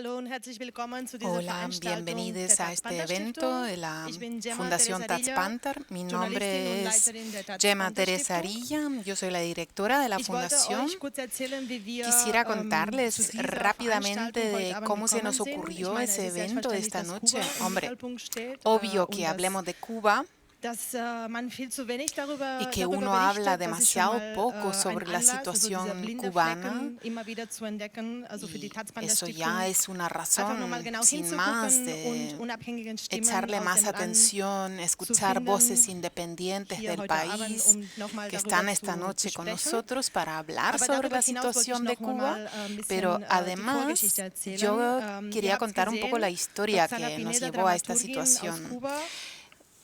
hallo und herzlich willkommen zu dieser Hola, Veranstaltung der bienvenidos a Taz este Panda evento Stiftung. de la Ich bin Gemma Fundación Teresa Taz Rilla, Panther. Mi Journalistin und nombre es Leiterin der Taz Gemma Panda Teresa Stiftung. Rilla, yo soy la directora de la Ich wollte fundación. euch kurz erzählen, wie wir Quisiera zu contarles dieser rápidamente Veranstaltung heute de Abend cómo se gekommen nos sind. Ich ocurrió meine, es ese ist evento de selbstverständlich, esta dass Kuba noche. im Hombre, Mittelpunkt steht obvio und que hablemos de Cuba dass man viel zu wenig y que darüber uno habla berichtet. Das ist schon demasiado mal poco ein sobre la Anlass, also dieser situación blinde cubana. Flecken immer wieder zu entdecken, also für die Y Taz Panda eso ya Stiftung. es una Einfach nochmal razón genau sin más hinzugucken und de unabhängigen Stimmen echarle aus más dem Land atención, zu escuchar voces finden, independientes hier del heute Abend, país nochmal que darüber están esta zu noche con sprechen. nosotros para hablar Aber sobre darüber la hinaus wollte ich situación de noch Cuba, mal ein pero bisschen die Vorgeschichte además erzählen. yo Ihr quería habt es contar un poco la gesehen, historia Roxana que nos Pineda, llevó a esta Dramaturgin aus situación. Kuba,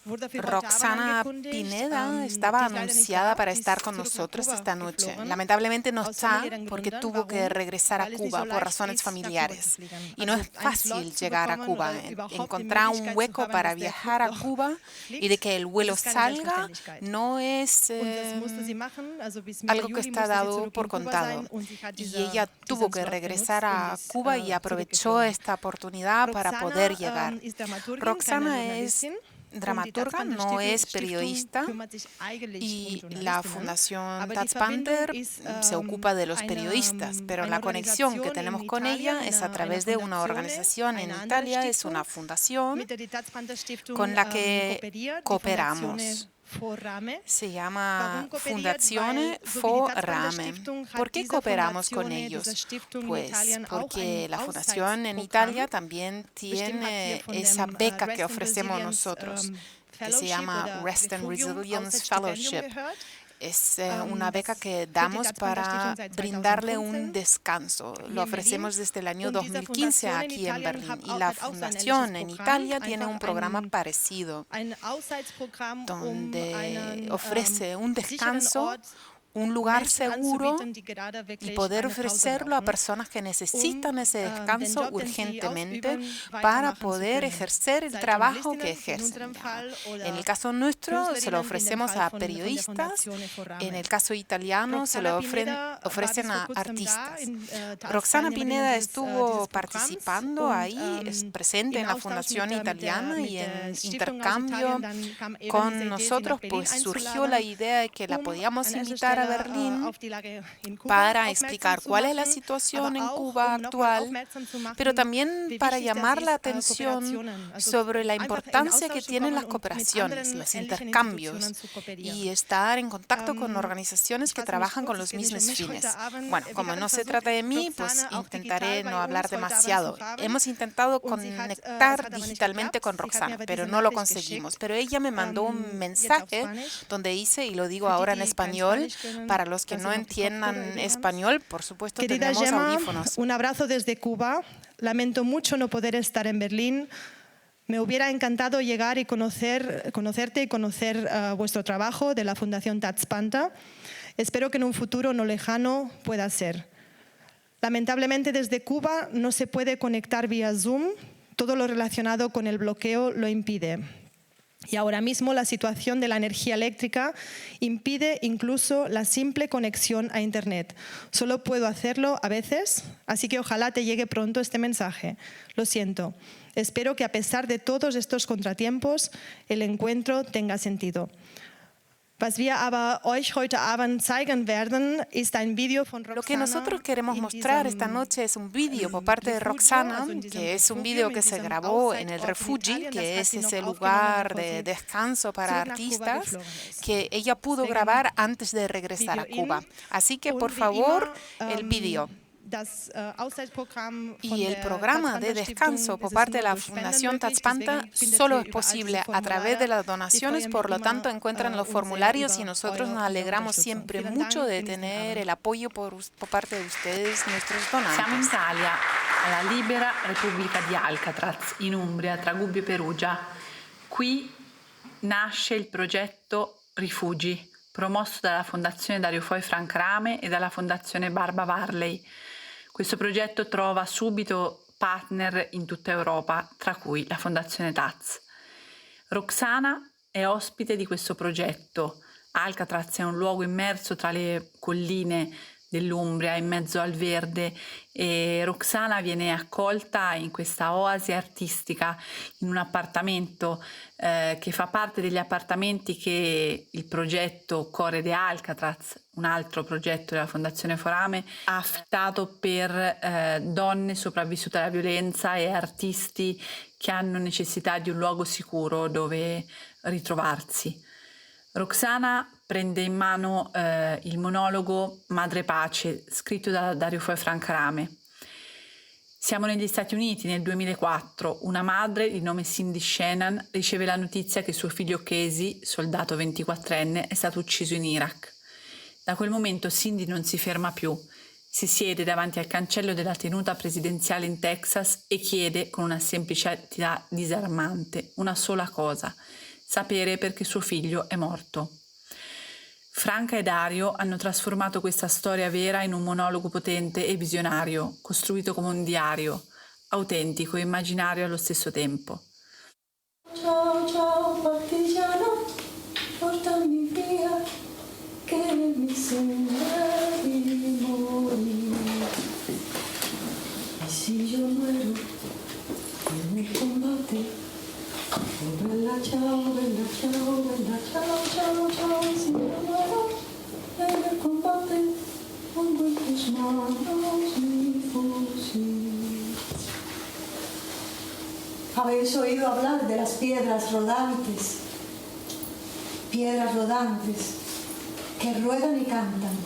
wurde für heute Abend Roxana angekündigt. Pineda Die estaba ist leider nicht anunciada da, para die estar ist con zurück nach nosotros Kuba esta noche. geflogen. Lamentablemente no Aus está familiären porque Gründen. tuvo que Warum? regresar a Weil es nicht Cuba so por leicht razones ist, nach Kuba zu familiares. fliegen. Y no Also es einen Slot fácil zu llegar a bekommen Cuba, oder überhaupt die encontrar un Möglichkeit zu hueco haben, para dass der viajar a Flug noch Cuba y de fliegt, que el das vuelo ist keine salga Selbstverständlichkeit. no es Und das musste sie machen, also bis Mitte algo que Juli está musste sie dado zurück por in Kuba contado. sein und sie hat Y ella tuvo diesen que Slot regresar genutzt und a ist Cuba y aprovechó zurückgeflogen. esta oportunidad para poder llegar. Roxana ist Dramaturgin, keine Roxana es Journalistin. Und die Taz dramaturga, Panda no es Stiftung periodista kümmert sich eigentlich y la Journalistinnen. Fundación Aber die Taz Verbindung Panther ist se ocupa de los periodistas, pero eine la conexión que Organisation tenemos in con Italien, ella es a eine través de una Fondazione, organización en eine andere Italia, es Stiftung, una fundación mit der die Taz Panda Stiftung con la que kooperiert, die Fondazione cooperamos. Forame. Se llama Warum kooperiert? Fundazione Weil so wie die Taz Panda Forame. Stiftung ¿Por hat qué diese cooperamos con Fondazione, diese ellos? Stiftung in Pues Italien auch porque ein la fundación en Auszeitsprogramm. Italia también Bestimmt habt ihr tiene von esa dem beca que Rest and ofrecemos Resilience nosotros, que se Fellowship llama oder Rest and Refugium Resilience Auszeitstipendium Fellowship. gehört. Es una beca Das que führt die damos Taz Panda Stiftung para seit brindarle un 2015 descanso. hier Lo in Berlin. ofrecemos desde el año Und diese 2015 Fundation in aquí en Italien Berlín. Y hat la auch so ein ähnliches fundación en Programm, Italia tiene un einfach programa parecido, ein Auszeitsprogramm, donde einen ofrece un sicheren descanso, Ort un lugar Menschen seguro anzubieten, die gerade y wirklich poder eine Pause ofrecerlo a brauchen, personas que necesitan ese den descanso Job, den sie urgentemente ausüben, para weitermachen zu poder können. ejercer el Sei trabajo que Journalistinnen, in ejercen. unserem Fall, En el oder caso nuestro se lo Künstlerinnen, wie in dem ofrecemos Fall a von der periodistas, Fondazione en Forame. el caso italiano se lo Roxana Pineda war ofrecen bis vor a kurzem da, artistas. als Roxana Teilnehmerin Pineda dieses estuvo Programms participando und ahí, es presente in en la Austausch Fundación Italiana mit y der en Stiftung aus intercambio Italien, dann kam eben diese con Idee, sie nach nosotros, Berlin pues surgió la einzuladen, idea de que la podíamos an erster invitar a Stelle Berlín auf die Lage in Kuba para aufmerksam explicar zu cuál es la machen, situación aber en auch Cuba nochmal actual, aufmerksam zu pero machen, también wie para wichtig das llamar la ist, atención Kooperationen, also sobre la einfach in importancia que Austausch zu tienen kommen las und mit cooperaciones, anderen los ähnlichen intercambios Institutionen zu y kooperieren. estar en contacto con organizaciones Ich que fasse mich trabajan con kurz, es los geht nicht um mismos mich heute fines. Abend. Bueno, Wir como haben no se versucht, trata de mí, pues Roxana auch intentaré digital no bei hablar uns heute Abend demasiado. zu haben. Hemos intentado Und es conectar hat aber nicht digitalmente geklappt. con Sie hat mir Roxana, aber pero diese no lo Nachricht conseguimos. geschickt. Pero ella me mandó un Jetzt auf mensaje Spanisch. donde dice, y lo digo Für die, ahora en die kein español, Spanisch können, para los que dass no sie noch die Kopfhörer entiendan über haben. español, por supuesto Querida tendremos Gemma, audífonos. un abrazo desde Cuba. Lamento mucho no poder estar en Berlín. Me hubiera encantado llegar y conocerte y conocer vuestro trabajo de la Fundación Taz Panther. Espero que en un futuro no lejano pueda ser. Lamentablemente desde Cuba no se puede conectar vía Zoom. Todo lo relacionado con el bloqueo lo impide. Y ahora mismo la situación de la energía eléctrica impide incluso la simple conexión a Internet. Solo puedo hacerlo a veces, así que ojalá te llegue pronto este mensaje. Lo siento. Espero que a pesar de todos estos contratiempos, el encuentro tenga sentido. Was wir aber euch heute Abend zeigen werden, ist ein Video von Roxana. Lo que nosotros queremos mostrar esta noche es un vídeo por parte de Roxana, que es un vídeo que se grabó en el Refugi, que es ese lugar de descanso para artistas, que ella pudo grabar antes de regresar a Cuba. Así que, por favor, el vídeo. Y el programa de descanso por parte de la Fundación Taz Panther solo es posible a través de las donaciones, por lo tanto encuentran los formularios y nosotros nos alegramos siempre mucho de tener el apoyo por parte de ustedes, nuestros donantes. Siamo in Italia, alla libera Repubblica di Alcatraz, in Umbria, tra Gubbio e Perugia. Qui nasce il progetto Rifugi, promosso dalla Fondazione Dario Fo e Frank Rame e dalla Fondazione Barba Varley. Questo progetto trova subito partner in tutta Europa, tra cui la Fondazione Taz. Roxana è ospite di questo progetto. Alcatraz è un luogo immerso tra le colline dell'Umbria in mezzo al verde, e Roxana viene accolta in questa oasi artistica in un appartamento che fa parte degli appartamenti che il progetto Core de Alcatraz, un altro progetto della Fondazione Forame, ha affittato per donne sopravvissute alla violenza e artisti che hanno necessità di un luogo sicuro dove ritrovarsi. Roxana prende in mano il monologo Madre Pace, scritto da Dario Fo e Franca Rame. Siamo negli Stati Uniti nel 2004. Una madre di nome Cindy Sheehan riceve la notizia che suo figlio Casey, soldato 24enne, è stato ucciso in Iraq. Da quel momento Cindy non si ferma più. Si siede davanti al cancello della tenuta presidenziale in Texas e chiede con una semplicità disarmante una sola cosa: sapere perché suo figlio è morto. Franca e Dario hanno trasformato questa storia vera in un monologo potente e visionario, costruito come un diario, autentico e immaginario allo stesso tempo. Ciao, ciao, partigiano, portami via, che mi sembra di morire. E se io muero nel combate, oh bella ciao, bella ciao, bella ciao, ciao, ciao, si muero en el combate, pongo en tus manos mi fusil. Habéis oído hablar de las piedras rodantes que ruedan y cantan,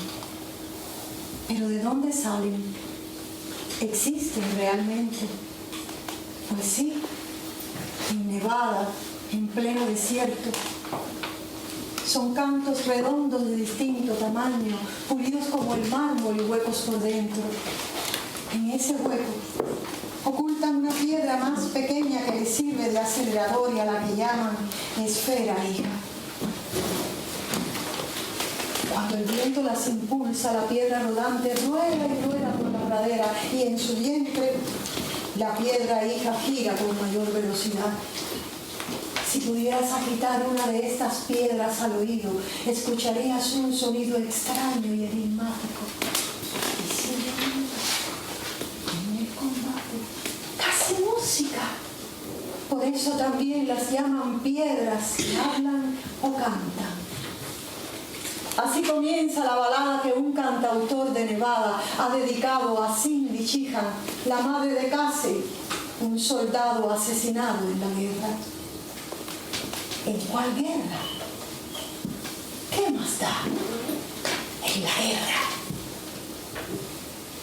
pero ¿de dónde salen? ¿Existen realmente? Pues sí. En Nevada, en pleno desierto. Son cantos redondos de distinto tamaño, pulidos como el mármol y huecos por dentro. En ese hueco ocultan una piedra más pequeña que les sirve de acelerador y a la que llaman esfera hija. Cuando el viento las impulsa, la piedra rodante rueda y rueda por la pradera y en su vientre la piedra hija gira con mayor velocidad. Si pudieras agitar una de estas piedras al oído, escucharías un sonido extraño y enigmático. Y si en el combate, casi música. Por eso también las llaman piedras que hablan o cantan. Así comienza la balada que un cantautor de Nevada ha dedicado a Cindy Sheehan, la madre de Casey, un soldado asesinado en la guerra. ¿En cuál guerra? ¿Qué más da? En la guerra.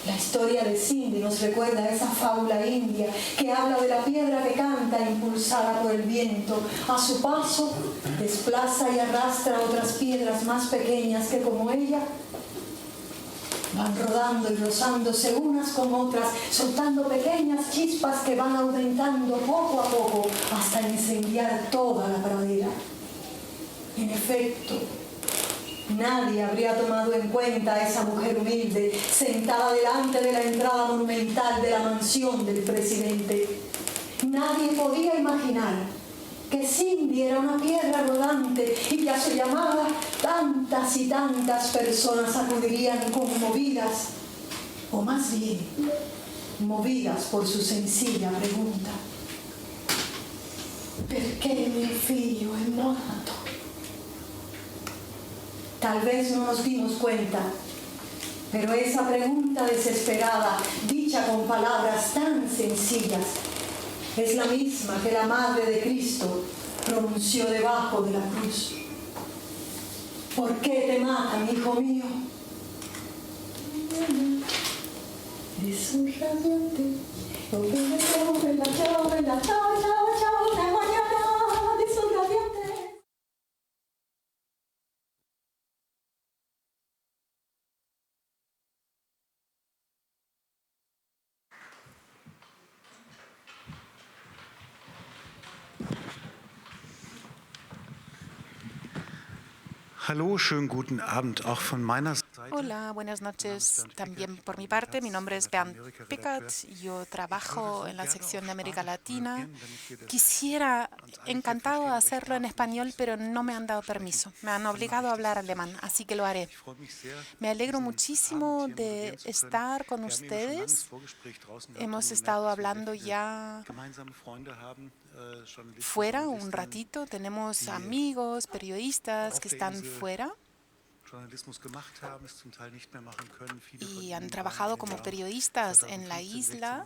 La historia de Cindy nos recuerda a esa fábula india que habla de la piedra que canta impulsada por el viento. A su paso desplaza y arrastra otras piedras más pequeñas que, como ella, van rodando y rozándose unas con otras, soltando pequeñas chispas que van aumentando poco a poco hasta incendiar toda la pradera. En efecto, nadie habría tomado en cuenta a esa mujer humilde sentada delante de la entrada monumental de la mansión del presidente. Nadie podía imaginar que Cindy era una piedra rodante y que a su llamada tantas y tantas personas acudirían conmovidas, o más bien movidas por su sencilla pregunta: ¿perché mio figlio è morto? Tal vez no nos dimos cuenta, pero esa pregunta desesperada, dicha con palabras tan sencillas, es la misma que la Madre de Cristo pronunció debajo de la cruz. ¿Por qué te matan, hijo mío? Es un radiante. Bella, chao, bella, chao, chao, chao, una mañana de sol radiante. Hallo, schönen guten Abend auch von meiner Seite. Hola, buenas noches. También por mi parte, mi nombre es Bernd Pickert. Yo trabajo en la sección de América Latina. Quisiera, encantado hacerlo en español, pero no me han dado permiso. Me han obligado a hablar alemán, así que lo haré. Me alegro muchísimo de estar con ustedes. Hemos estado hablando ya fuera un ratito. Tenemos amigos, periodistas que están fuera y han trabajado como periodistas en la isla.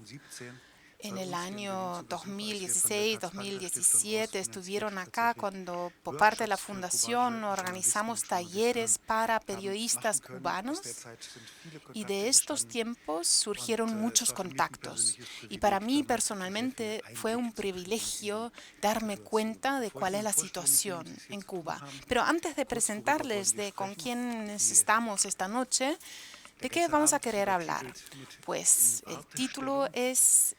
En el año 2016, 2017 estuvieron acá cuando por parte de la Fundación organizamos talleres para periodistas cubanos y de estos tiempos surgieron muchos contactos. Y para mí personalmente fue un privilegio darme cuenta de cuál es la situación en Cuba. Pero antes de presentarles de con quiénes estamos esta noche, ¿de qué vamos a querer hablar? Pues el título es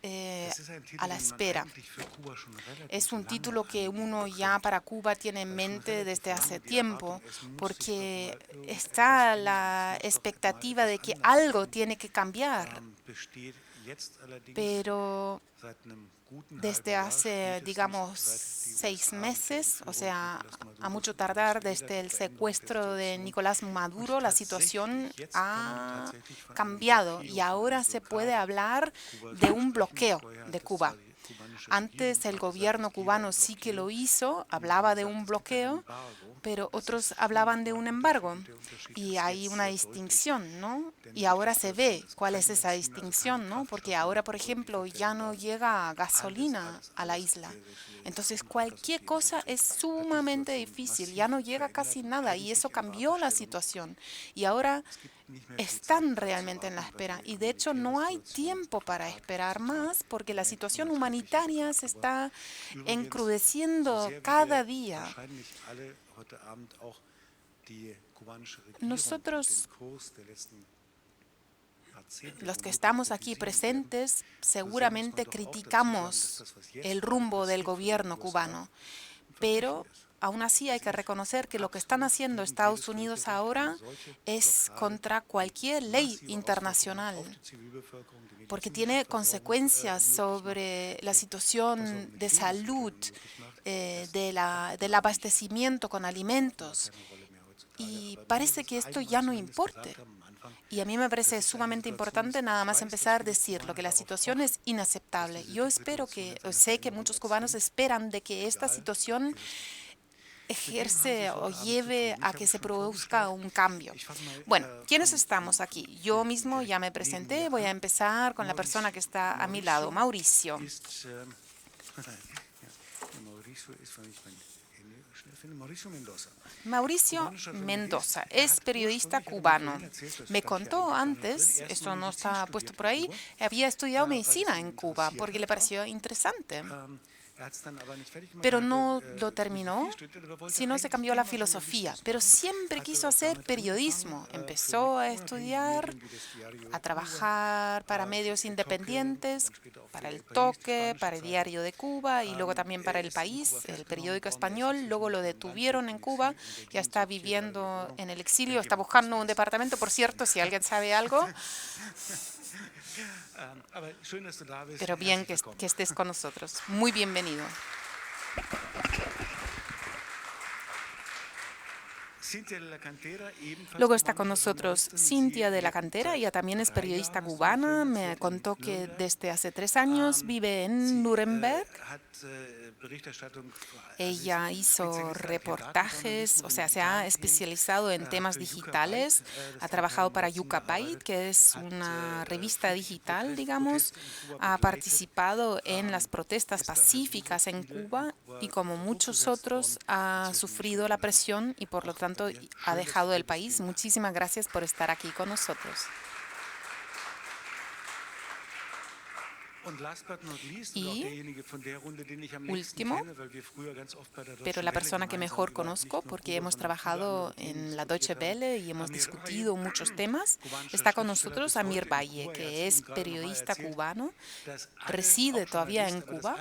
A la espera. Es un título que uno ya para Cuba tiene en mente desde hace tiempo, porque está la expectativa de que algo tiene que cambiar. Pero desde hace, digamos, 6 meses, o sea, a mucho tardar desde el secuestro de Nicolás Maduro, la situación ha cambiado y ahora se puede hablar de un bloqueo de Cuba. Antes el gobierno cubano sí que lo hizo, hablaba de un bloqueo, pero otros hablaban de un embargo. Y hay una distinción, ¿no? Y ahora se ve cuál es esa distinción, ¿no? Porque ahora, por ejemplo, ya no llega gasolina a la isla. Entonces, cualquier cosa es sumamente difícil, ya no llega casi nada y eso cambió la situación. Y ahora están realmente en la espera y de hecho no hay tiempo para esperar más porque la situación humanitaria se está encrudeciendo cada día. Nosotros, los que estamos aquí presentes, seguramente criticamos el rumbo del gobierno cubano, pero aún así hay que reconocer que lo que están haciendo Estados Unidos ahora es contra cualquier ley internacional, porque tiene consecuencias sobre la situación de salud, del abastecimiento con alimentos. Y parece que esto ya no importe. Y a mí me parece sumamente importante nada más empezar a decirlo, que la situación es inaceptable. Yo sé que muchos cubanos esperan de que esta situación ejerce o lleve a que se produzca un cambio. Bueno, ¿quiénes estamos aquí? Yo mismo ya me presenté, voy a empezar con la persona que está a mi lado, Mauricio. Mauricio Mendoza es periodista cubano. Me contó antes, esto no está puesto por ahí, había estudiado medicina en Cuba porque le pareció interesante. Pero no lo terminó, sino se cambió la filosofía. Pero siempre quiso hacer periodismo. Empezó a estudiar, a trabajar para medios independientes, para El Toque, para el Diario de Cuba y luego también para El País, el periódico español. Luego lo detuvieron en Cuba, ya está viviendo en el exilio, está buscando un departamento. Por cierto, si alguien sabe algo. Pero bien que estés con nosotros. Muy bienvenido. Luego está con nosotros Cintia de la Cantera, ella también es periodista cubana, me contó que desde hace 3 años vive en Nuremberg. Ella hizo reportajes, o sea, se ha especializado en temas digitales, ha trabajado para Yucca Byte, que es una revista digital, digamos, ha participado en las protestas pacíficas en Cuba y como muchos otros ha sufrido la presión y por lo tanto ha dejado el país. Muchísimas gracias por estar aquí con nosotros. Y último, pero la persona que mejor conozco, porque hemos trabajado en la Deutsche Welle y hemos discutido muchos temas, está con nosotros Amir Valle, que es periodista cubano, reside todavía en Cuba,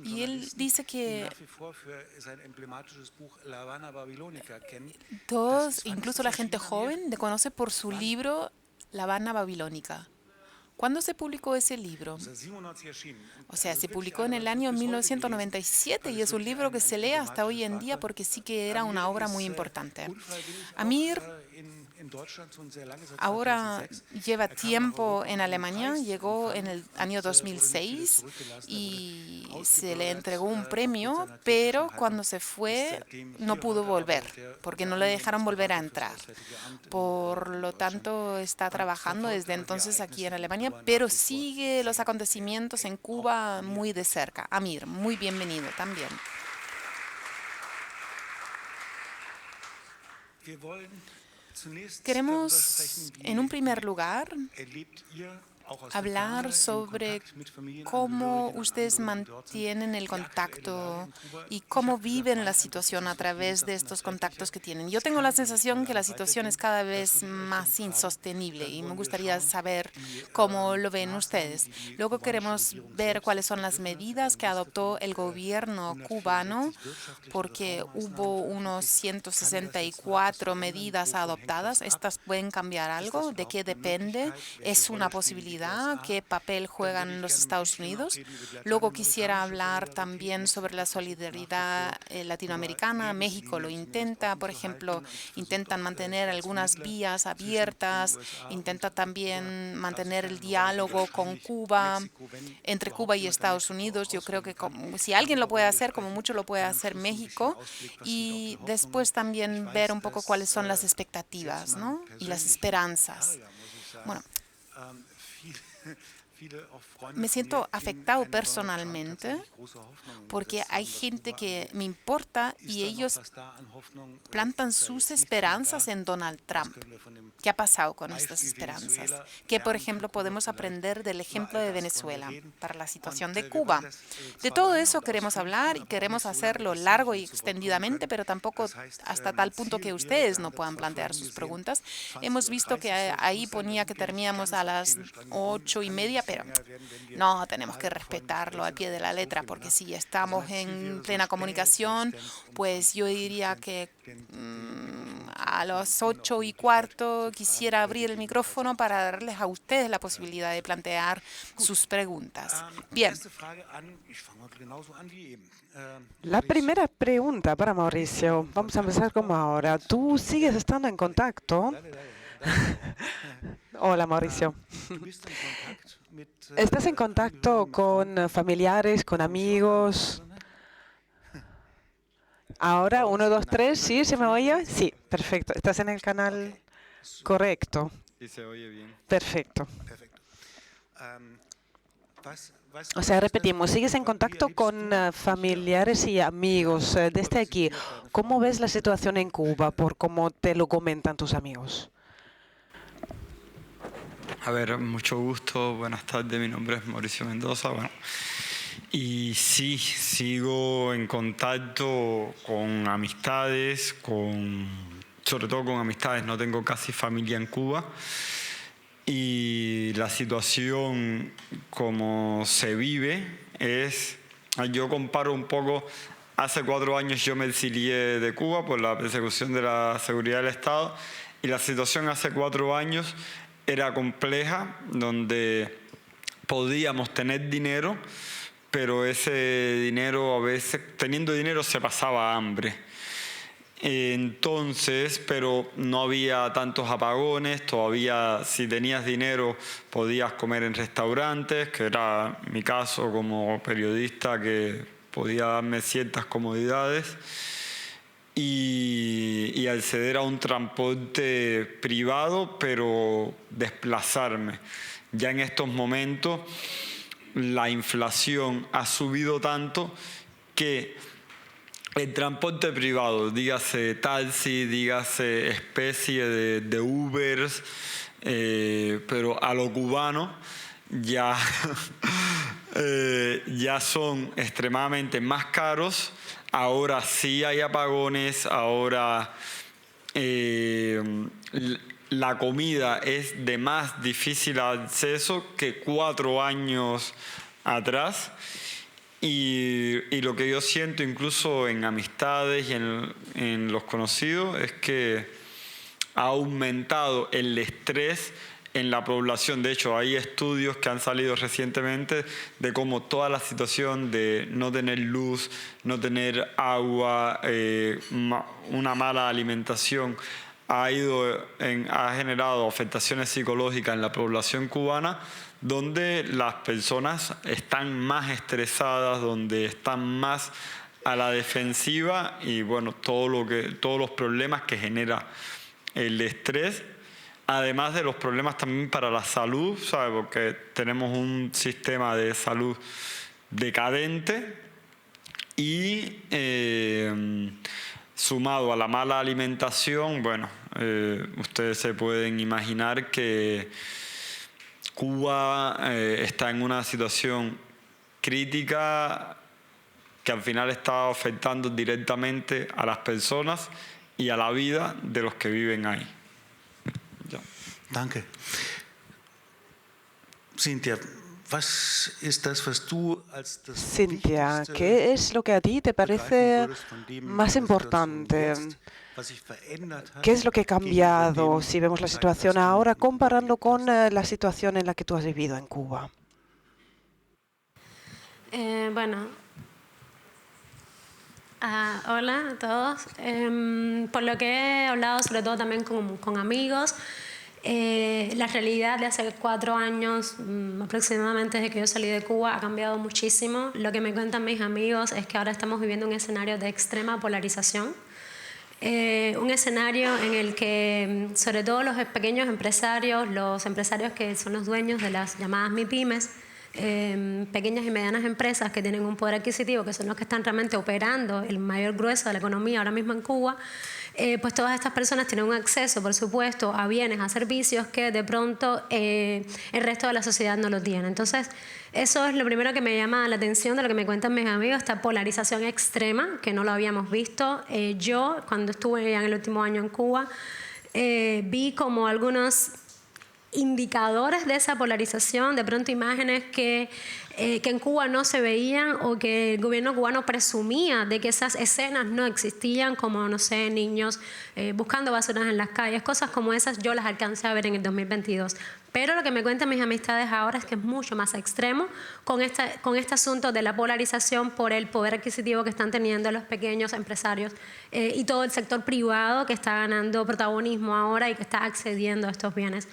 y él dice que todos, incluso la gente joven, le conoce por su libro La Habana Babilónica. ¿Cuándo se publicó ese libro? O sea, se publicó en el año 1997 y es un libro que se lee hasta hoy en día porque sí que era una obra muy importante. Amir ahora lleva tiempo en Alemania, llegó en el año 2006 y se le entregó un premio, pero cuando se fue no pudo volver porque no le dejaron volver a entrar. Por lo tanto, está trabajando desde entonces aquí en Alemania, pero sigue los acontecimientos en Cuba muy de cerca. Amir, muy bienvenido también. Queremos, en un primer lugar, hablar sobre cómo ustedes mantienen el contacto y cómo viven la situación a través de estos contactos que tienen. Yo tengo la sensación que la situación es cada vez más insostenible y me gustaría saber cómo lo ven ustedes. Luego queremos ver cuáles son las medidas que adoptó el gobierno cubano, porque hubo unos 164 medidas adoptadas. ¿Estas pueden cambiar algo? ¿De qué depende? ¿Es una posibilidad? ¿Qué papel juegan los Estados Unidos? Luego quisiera hablar también sobre la solidaridad latinoamericana. México lo intenta, por ejemplo, intentan mantener algunas vías abiertas, intenta también mantener el diálogo con Cuba, entre Cuba y Estados Unidos. Yo creo que si alguien lo puede hacer, como mucho lo puede hacer México, y después también ver un poco cuáles son las expectativas, ¿no? Y las esperanzas. Bueno, me siento afectado personalmente porque hay gente que me importa y ellos plantan sus esperanzas en Donald Trump. ¿Qué ha pasado con estas esperanzas? ¿Qué, por ejemplo, podemos aprender del ejemplo de Venezuela para la situación de Cuba? De todo eso queremos hablar y queremos hacerlo largo y extendidamente, pero tampoco hasta tal punto que ustedes no puedan plantear sus preguntas. Hemos visto que ahí ponía que terminamos a las 8:30, pero no, tenemos que respetarlo al pie de la letra, porque si estamos en plena comunicación, pues yo diría que a las 8:15 quisiera abrir el micrófono para darles a ustedes la posibilidad de plantear sus preguntas. Bien. La primera pregunta para Mauricio. Vamos a empezar como ahora. ¿Tú sigues estando en contacto? Hola, Mauricio. ¿Estás en contacto con familiares, con amigos? Ahora, 1, 2, 3, ¿sí? ¿Se me oye? Sí, perfecto. ¿Estás en el canal correcto? Sí, se oye bien. Perfecto. O sea, repetimos, ¿sigues en contacto con familiares y amigos desde aquí? ¿Cómo ves la situación en Cuba por cómo te lo comentan tus amigos? A ver, mucho gusto, buenas tardes, mi nombre es Mauricio Mendoza. Bueno, y sí, sigo en contacto con amistades, sobre todo con amistades, no tengo casi familia en Cuba. Y la situación como se vive es, yo comparo un poco, hace 4 años yo me exilié de Cuba por la persecución de la seguridad del Estado y la situación hace 4 años era compleja, donde podíamos tener dinero, pero ese dinero, a veces, teniendo dinero, se pasaba hambre. Entonces, pero no había tantos apagones, todavía si tenías dinero podías comer en restaurantes, que era mi caso como periodista, que podía darme ciertas comodidades. Y acceder a un transporte privado, pero desplazarme. Ya en estos momentos la inflación ha subido tanto que el transporte privado, dígase taxi, dígase especie de Ubers, pero a lo cubano, ya, ya son extremadamente más caros. Ahora sí hay apagones, ahora la comida es de más difícil acceso que 4 años atrás. Y lo que yo siento incluso en amistades y en los conocidos es que ha aumentado el estrés en la población. De hecho, hay estudios que han salido recientemente de cómo toda la situación de no tener luz, no tener agua, una mala alimentación ha generado afectaciones psicológicas en la población cubana, donde las personas están más estresadas, donde están más a la defensiva y bueno, todos los problemas que genera el estrés, además de los problemas también para la salud, ¿sabes? Porque tenemos un sistema de salud decadente y sumado a la mala alimentación, bueno, ustedes se pueden imaginar que Cuba está en una situación crítica que al final está afectando directamente a las personas y a la vida de los que viven ahí. Ja. Danke. Cynthia, Cynthia, ¿qué es lo que a ti te parece más importante? ¿Qué es lo que ha cambiado si vemos la situación ahora comparando con la situación en la que tú has vivido en Cuba? Hola a todos. Por lo que he hablado, sobre todo también con amigos, la realidad de hace 4 años aproximadamente desde que yo salí de Cuba ha cambiado muchísimo. Lo que me cuentan mis amigos es que ahora estamos viviendo un escenario de extrema polarización. Un escenario en el que sobre todo los pequeños empresarios, los empresarios que son los dueños de las llamadas MIPYMES, pequeñas y medianas empresas que tienen un poder adquisitivo, que son los que están realmente operando el mayor grueso de la economía ahora mismo en Cuba, pues todas estas personas tienen un acceso, por supuesto, a bienes, a servicios que de pronto el resto de la sociedad no lo tiene. Entonces, eso es lo primero que me llama la atención de lo que me cuentan mis amigos, esta polarización extrema que no lo habíamos visto. Yo, cuando estuve ya en el último año en Cuba, vi como algunos indicadores de esa polarización, de pronto imágenes que en Cuba no se veían o que el gobierno cubano presumía de que esas escenas no existían, como, no sé, niños buscando basuras en las calles, cosas como esas yo las alcancé a ver en el 2022. Pero lo que me cuentan mis amistades ahora es que es mucho más extremo con este asunto de la polarización por el poder adquisitivo que están teniendo los pequeños empresarios y todo el sector privado que está ganando protagonismo ahora y que está accediendo a estos bienes.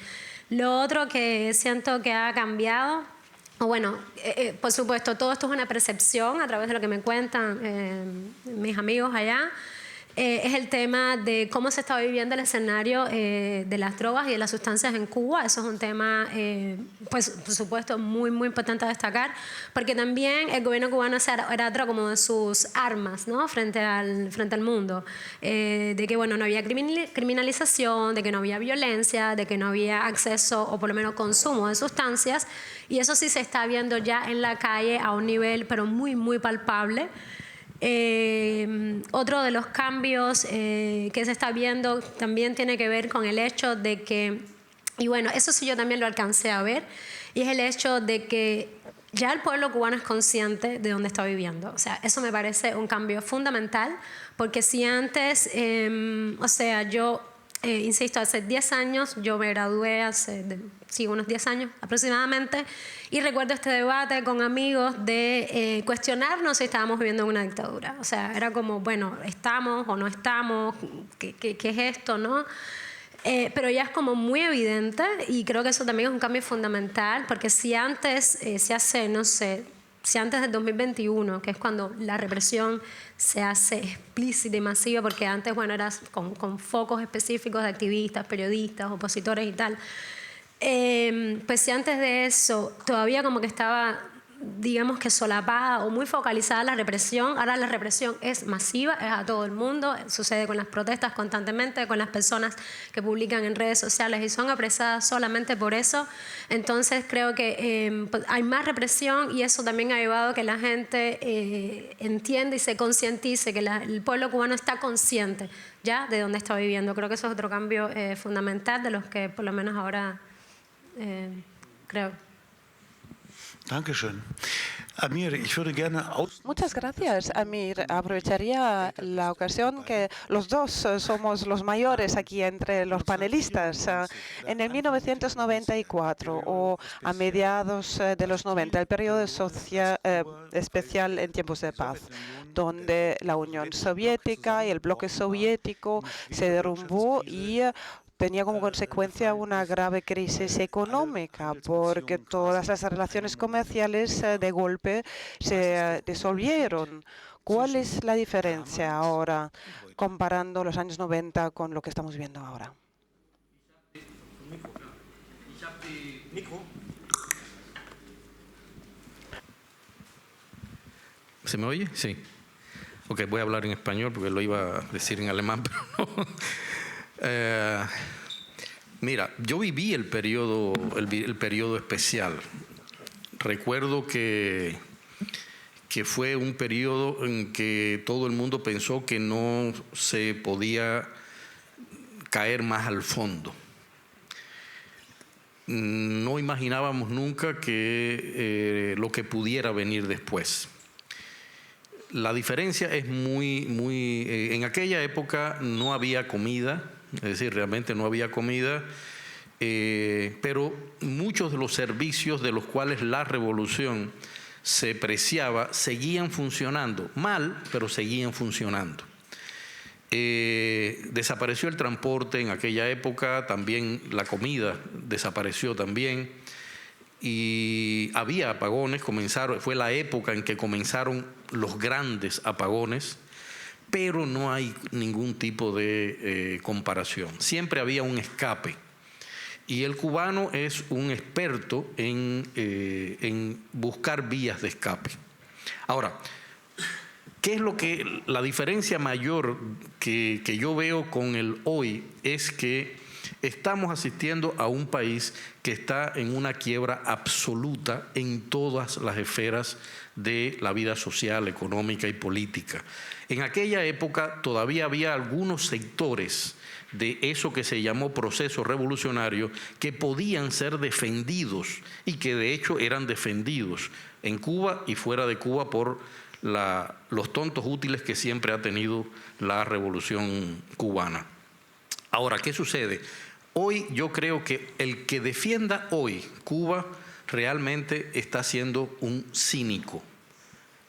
Lo otro que siento que ha cambiado, por supuesto, todo esto es una percepción a través de lo que me cuentan mis amigos allá, es el tema de cómo se está viviendo el escenario de las drogas y de las sustancias en Cuba. Eso es un tema, pues, por supuesto, muy, muy importante a destacar, porque también el gobierno cubano era otra como de sus armas, ¿no? frente al mundo, de que, bueno, no había criminalización, de que no había violencia, de que no había acceso o por lo menos consumo de sustancias, y eso sí se está viendo ya en la calle a un nivel, pero muy, muy palpable. Otro de los cambios que se está viendo también tiene que ver con el hecho de que, y bueno, eso sí yo también lo alcancé a ver, y es el hecho de que ya el pueblo cubano es consciente de dónde está viviendo. O sea, eso me parece un cambio fundamental, porque si antes, yo, insisto, hace 10 años, yo me gradué unos 10 años aproximadamente, y recuerdo este debate con amigos de cuestionarnos si estábamos viviendo en una dictadura. O sea, era como, bueno, ¿estamos o no estamos? ¿Qué es esto, no? Pero ya es como muy evidente, y creo que eso también es un cambio fundamental, porque si antes si antes del 2021, que es cuando la represión se hace explícita y masiva, porque antes, bueno, era con focos específicos de activistas, periodistas, opositores y tal, pues si antes de eso todavía como que estaba digamos que solapada o muy focalizada la represión. Ahora la represión es masiva, es a todo el mundo, sucede con las protestas constantemente, con las personas que publican en redes sociales y son apresadas solamente por eso. Entonces creo que hay más represión y eso también ha llevado a que la gente entienda y se concientice, que el pueblo cubano está consciente ya de dónde está viviendo. Creo que eso es otro cambio fundamental de los que por lo menos ahora creo. Dankeschön. Amir, ich würde gerne Muchas gracias, Amir. Aprovecharía la ocasión que los dos somos los mayores aquí entre los panelistas. En el 1994 o a mediados de los 90, el periodo especial en tiempos de paz, donde la Unión Soviética y el bloque soviético se derrumbó y tenía como consecuencia una grave crisis económica, porque todas las relaciones comerciales de golpe se disolvieron. ¿Cuál es la diferencia ahora comparando los años 90 con lo que estamos viendo ahora? ¿Se me oye? Sí. Ok, voy a hablar en español porque lo iba a decir en alemán, pero no. Mira, yo viví el periodo especial. Recuerdo que fue un periodo en que todo el mundo pensó que no se podía caer más al fondo. No imaginábamos nunca que lo que pudiera venir después. La diferencia es en aquella época no había comida. Es decir, realmente no había comida, pero muchos de los servicios de los cuales la revolución se preciaba seguían funcionando, mal, pero seguían funcionando. Desapareció el transporte en aquella época, también la comida desapareció también, y había apagones, fue la época en que comenzaron los grandes apagones, pero no hay ningún tipo de comparación. Siempre había un escape. Y el cubano es un experto en buscar vías de escape. Ahora, ¿qué es la diferencia mayor que yo veo con el hoy? Es que estamos asistiendo a un país que está en una quiebra absoluta en todas las esferas de la vida social, económica y política. En aquella época todavía había algunos sectores de eso que se llamó proceso revolucionario que podían ser defendidos y que de hecho eran defendidos en Cuba y fuera de Cuba por los tontos útiles que siempre ha tenido la revolución cubana. Ahora, ¿qué sucede? Hoy yo creo que el que defienda hoy Cuba realmente está siendo un cínico.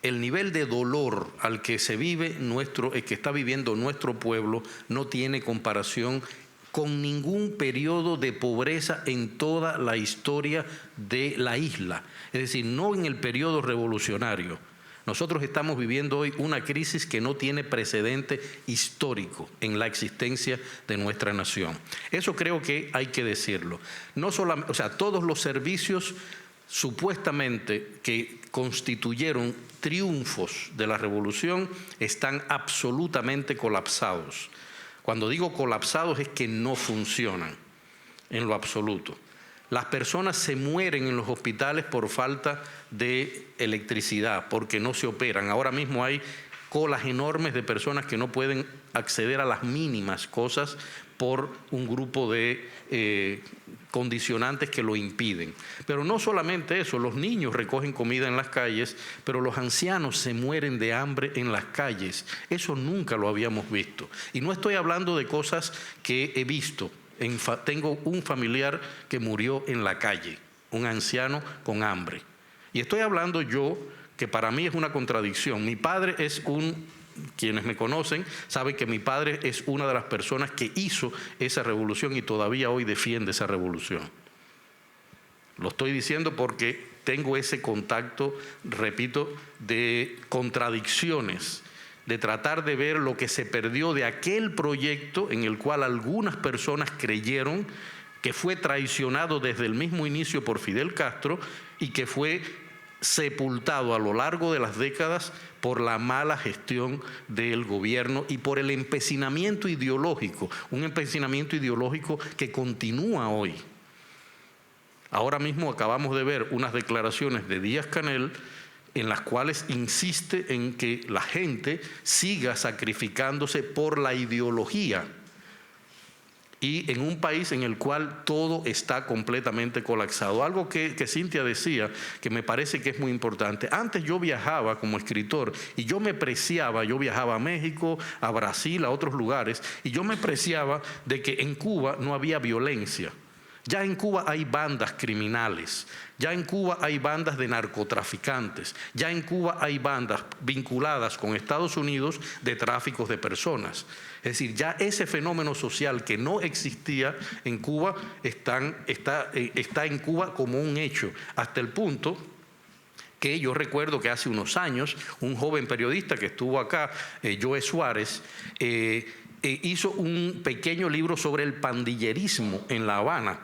El nivel de dolor al que se vive que está viviendo nuestro pueblo no tiene comparación con ningún periodo de pobreza en toda la historia de la isla. Es decir, no en el periodo revolucionario. Nosotros estamos viviendo hoy una crisis que no tiene precedente histórico en la existencia de nuestra nación. Eso creo que hay que decirlo. No solamente, todos los servicios supuestamente que constituyeron triunfos de la revolución están absolutamente colapsados. Cuando digo colapsados es que no funcionan en lo absoluto. Las personas se mueren en los hospitales por falta de electricidad, porque no se operan. Ahora mismo hay colas enormes de personas que no pueden acceder a las mínimas cosas por un grupo de condicionantes que lo impiden. Pero no solamente eso, los niños recogen comida en las calles, pero los ancianos se mueren de hambre en las calles. Eso nunca lo habíamos visto. Y no estoy hablando de cosas que he visto. Tengo un familiar que murió en la calle, un anciano con hambre. Y estoy hablando yo, que para mí es una contradicción. Mi padre quienes me conocen saben que mi padre es una de las personas que hizo esa revolución y todavía hoy defiende esa revolución. Lo estoy diciendo porque tengo ese contacto, repito, de contradicciones, de tratar de ver lo que se perdió de aquel proyecto en el cual algunas personas creyeron que fue traicionado desde el mismo inicio por Fidel Castro y que fue sepultado a lo largo de las décadas por la mala gestión del gobierno y por el empecinamiento ideológico, un empecinamiento ideológico que continúa hoy. Ahora mismo acabamos de ver unas declaraciones de Díaz-Canel en las cuales insiste en que la gente siga sacrificándose por la ideología y en un país en el cual todo está completamente colapsado. Algo que Cintia decía, que me parece que es muy importante. Antes yo viajaba como escritor y yo me preciaba, yo viajaba a México, a Brasil, a otros lugares, y yo me preciaba de que en Cuba no había violencia. Ya en Cuba hay bandas criminales, ya en Cuba hay bandas de narcotraficantes, ya en Cuba hay bandas vinculadas con Estados Unidos de tráficos de personas. Es decir, ya ese fenómeno social que no existía en Cuba está en Cuba como un hecho, hasta el punto que yo recuerdo que hace unos años un joven periodista que estuvo acá, Joe Suárez, hizo un pequeño libro sobre el pandillerismo en La Habana.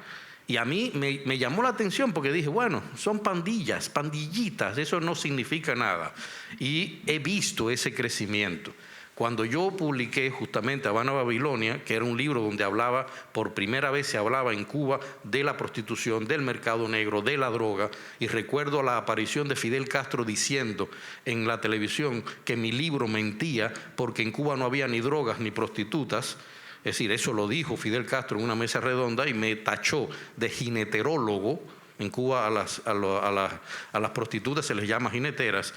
Y a mí me llamó la atención porque dije, bueno, son pandillas, pandillitas, eso no significa nada. Y he visto ese crecimiento. Cuando yo publiqué justamente Habana Babilonia, que era un libro donde hablaba, por primera vez se hablaba en Cuba de la prostitución, del mercado negro, de la droga, y recuerdo la aparición de Fidel Castro diciendo en la televisión que mi libro mentía porque en Cuba no había ni drogas ni prostitutas. Es decir, eso lo dijo Fidel Castro en una mesa redonda y me tachó de jineterólogo. En Cuba a las prostitutas se les llama jineteras.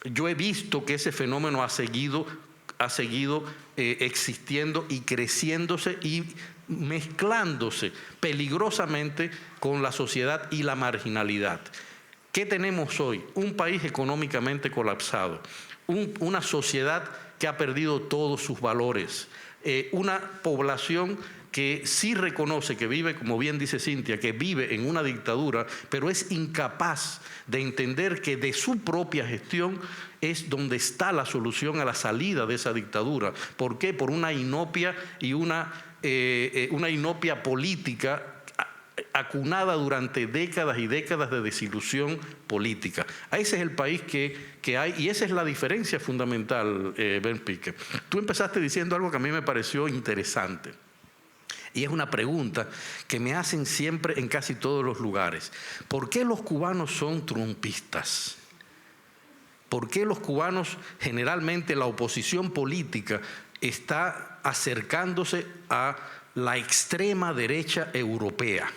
Yo he visto que ese fenómeno ha seguido existiendo y creciéndose y mezclándose peligrosamente con la sociedad y la marginalidad. ¿Qué tenemos hoy? Un país económicamente colapsado, una sociedad que ha perdido todos sus valores, una población que sí reconoce que vive, como bien dice Cintia, que vive en una dictadura, pero es incapaz de entender que de su propia gestión es donde está la solución a la salida de esa dictadura. ¿Por qué? Por una inopia y una inopia política acunada durante décadas y décadas de desilusión política. Ese es el país que hay y esa es la diferencia fundamental, Ben Pique. Tú empezaste diciendo algo que a mí me pareció interesante. Y es una pregunta que me hacen siempre en casi todos los lugares. ¿Por qué los cubanos son trumpistas? ¿Por qué los cubanos, generalmente la oposición política, está acercándose a la extrema derecha europea?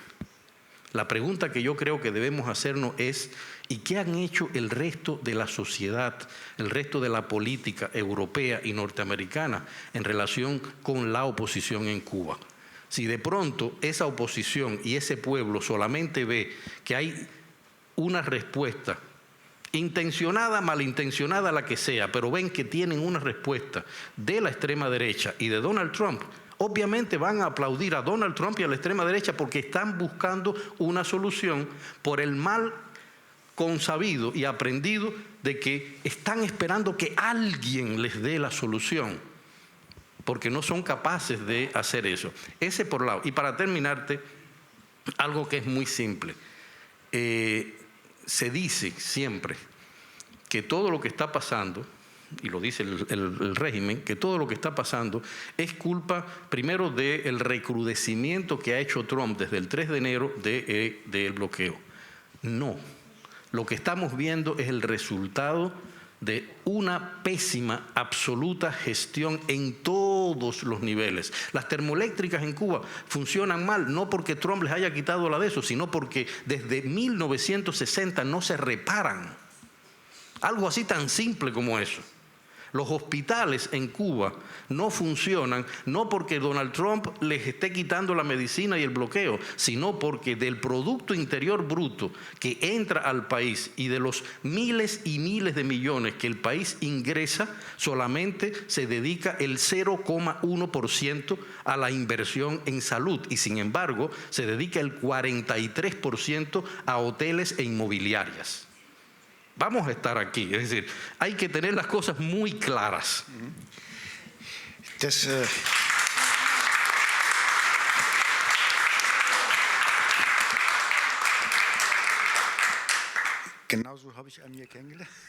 La pregunta que yo creo que debemos hacernos es, ¿y qué han hecho el resto de la sociedad, el resto de la política europea y norteamericana en relación con la oposición en Cuba? Si de pronto esa oposición y ese pueblo solamente ve que hay una respuesta, intencionada, malintencionada, la que sea, pero ven que tienen una respuesta de la extrema derecha y de Donald Trump, obviamente van a aplaudir a Donald Trump y a la extrema derecha porque están buscando una solución por el mal consabido y aprendido de que están esperando que alguien les dé la solución, porque no son capaces de hacer eso. Ese por lado. Y para terminarte, algo que es muy simple. Se dice siempre que todo lo que está pasando, y lo dice el régimen, que todo lo que está pasando es culpa primero del recrudecimiento que ha hecho Trump desde el 3 de enero del bloqueo. No, lo que estamos viendo es el resultado de una pésima, absoluta gestión en todos los niveles. Las termoeléctricas en Cuba funcionan mal, no porque Trump les haya quitado la de eso, sino porque desde 1960 no se reparan. Algo así tan simple como eso. Los hospitales en Cuba no funcionan, no porque Donald Trump les esté quitando la medicina y el bloqueo, sino porque del Producto Interior Bruto que entra al país y de los miles y miles de millones que el país ingresa, solamente se dedica el 0,1% a la inversión en salud y sin embargo se dedica el 43% a hoteles e inmobiliarias. Vamos a estar aquí, es decir, hay que tener las cosas muy claras.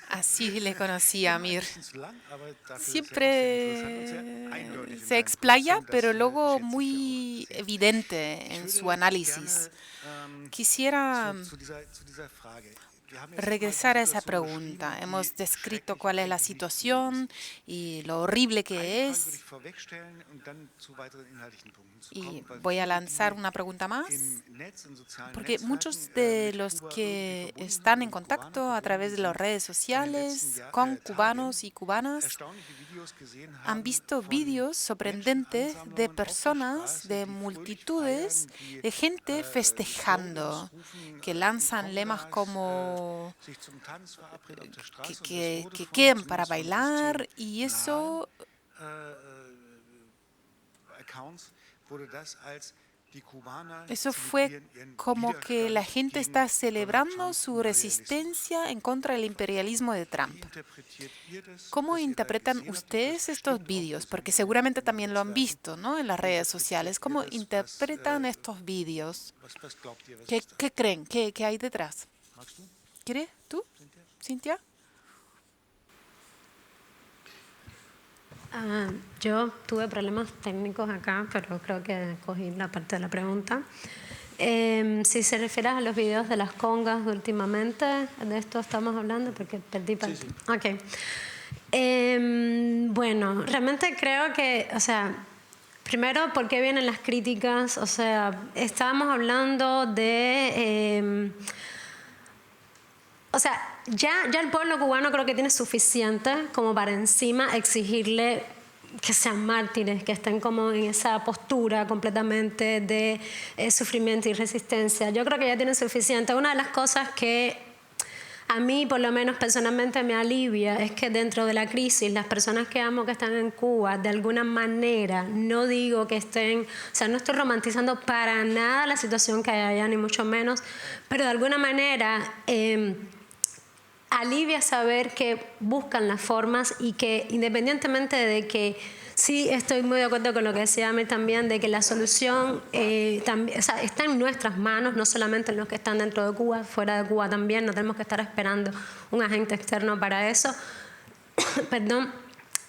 Así le conocí a Amir. Siempre se explaya, pero luego muy evidente en su análisis. Quisiera regresar a esa pregunta. Hemos descrito cuál es la situación y lo horrible que es. Y voy a lanzar una pregunta más, porque muchos de los que están en contacto a través de las redes sociales con cubanos y cubanas han visto vídeos sorprendentes de personas, de multitudes, de gente festejando, que lanzan lemas como que quedan para bailar, y eso fue como que la gente está celebrando su resistencia en contra del imperialismo de Trump. ¿Cómo interpretan ustedes estos vídeos? Porque seguramente también lo han visto, ¿no?, en las redes sociales. ¿Cómo interpretan estos vídeos? ¿Qué creen? ¿Qué hay detrás? ¿Quieres tú, Cintia? Yo tuve problemas técnicos acá, pero creo que cogí la parte de la pregunta. Si se refiere a los videos de las congas de últimamente, de esto estamos hablando porque perdí parte. Sí. Okay. Bueno, realmente creo que, o sea, primero, ¿por qué vienen las críticas? O sea, estábamos hablando de... o sea, ya el pueblo cubano creo que tiene suficiente como para encima exigirle que sean mártires, que estén como en esa postura completamente de sufrimiento y resistencia. Yo creo que ya tienen suficiente. Una de las cosas que a mí, por lo menos personalmente, me alivia es que dentro de la crisis, las personas que amo que están en Cuba, de alguna manera, no digo que estén, o sea, no estoy romantizando para nada la situación que hay allá, ni mucho menos, pero de alguna manera... alivia saber que buscan las formas y que independientemente de que sí estoy muy de acuerdo con lo que decía Amir también, de que la solución también, o sea, está en nuestras manos, no solamente en los que están dentro de Cuba, fuera de Cuba también, no tenemos que estar esperando un agente externo para eso. Perdón.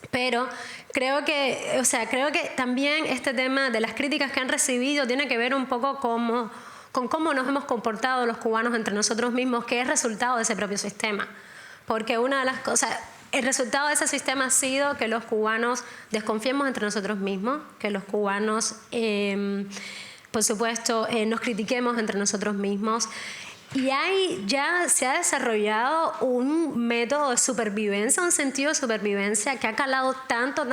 Pero creo que, o sea, creo que también este tema de las críticas que han recibido tiene que ver un poco con cómo nos hemos comportado los cubanos entre nosotros mismos, que es resultado de ese propio sistema. Porque una de las cosas, el resultado de ese sistema ha sido que los cubanos desconfiemos entre nosotros mismos, que los cubanos, por supuesto, nos critiquemos entre nosotros mismos. Y ya se ha desarrollado un método de supervivencia, un sentido de supervivencia que ha calado tanto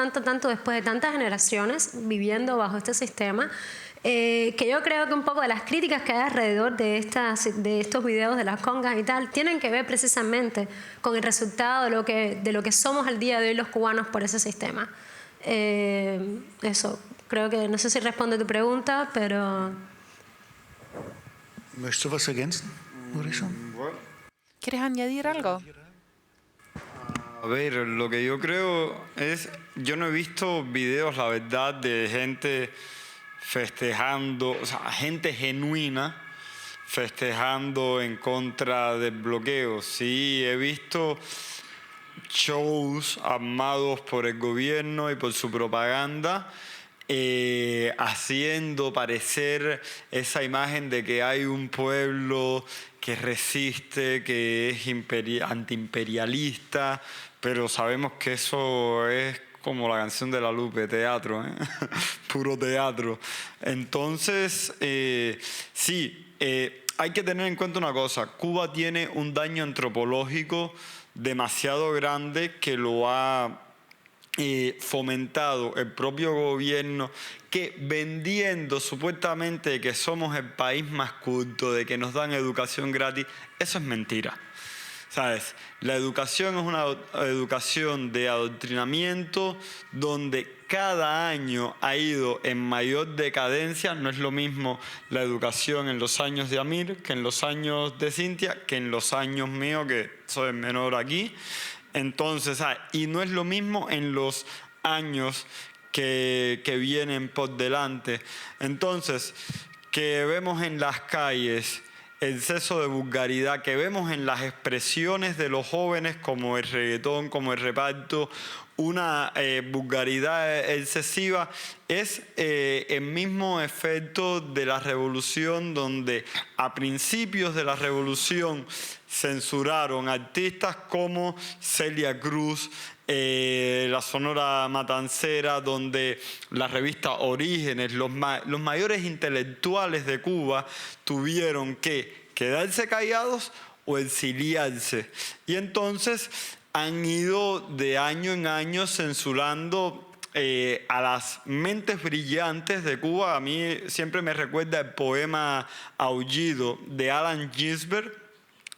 después de tantas generaciones viviendo bajo este sistema, que yo creo que un poco de las críticas que hay alrededor de estos videos de las congas y tal tienen que ver precisamente con el resultado de lo que somos al día de hoy los cubanos por ese sistema. Eso, creo que no sé si responde tu pregunta, pero... ¿Möchtest du was ergänzen, Mauricio? ¿Quieres añadir algo? A ver, lo que yo creo es, yo no he visto videos, la verdad, de gente festejando, o sea, gente genuina festejando en contra del bloqueo. Sí, he visto shows armados por el gobierno y por su propaganda, haciendo parecer esa imagen de que hay un pueblo que resiste, que es antiimperialista, pero sabemos que eso es como la canción de La Lupe, teatro, puro teatro. Entonces, sí, hay que tener en cuenta una cosa: Cuba tiene un daño antropológico demasiado grande que lo ha fomentado el propio gobierno, que vendiendo supuestamente que somos el país más culto, de que nos dan educación gratis, eso es mentira. ¿Sabes? La educación es una educación de adoctrinamiento donde cada año ha ido en mayor decadencia. No es lo mismo la educación en los años de Amir que en los años de Cintia, que en los años míos, que soy el menor aquí. Entonces, y no es lo mismo en los años que vienen por delante. Entonces, que vemos en las calles exceso de vulgaridad que vemos en las expresiones de los jóvenes, como el reggaetón, como el reparto, una vulgaridad excesiva, es el mismo efecto de la revolución, donde a principios de la revolución censuraron artistas como Celia Cruz, la Sonora Matancera, donde la revista Orígenes, los mayores intelectuales de Cuba tuvieron que quedarse callados o exiliarse. Y entonces han ido de año en año censurando a las mentes brillantes de Cuba. A mí siempre me recuerda el poema Aullido de Allen Ginsberg.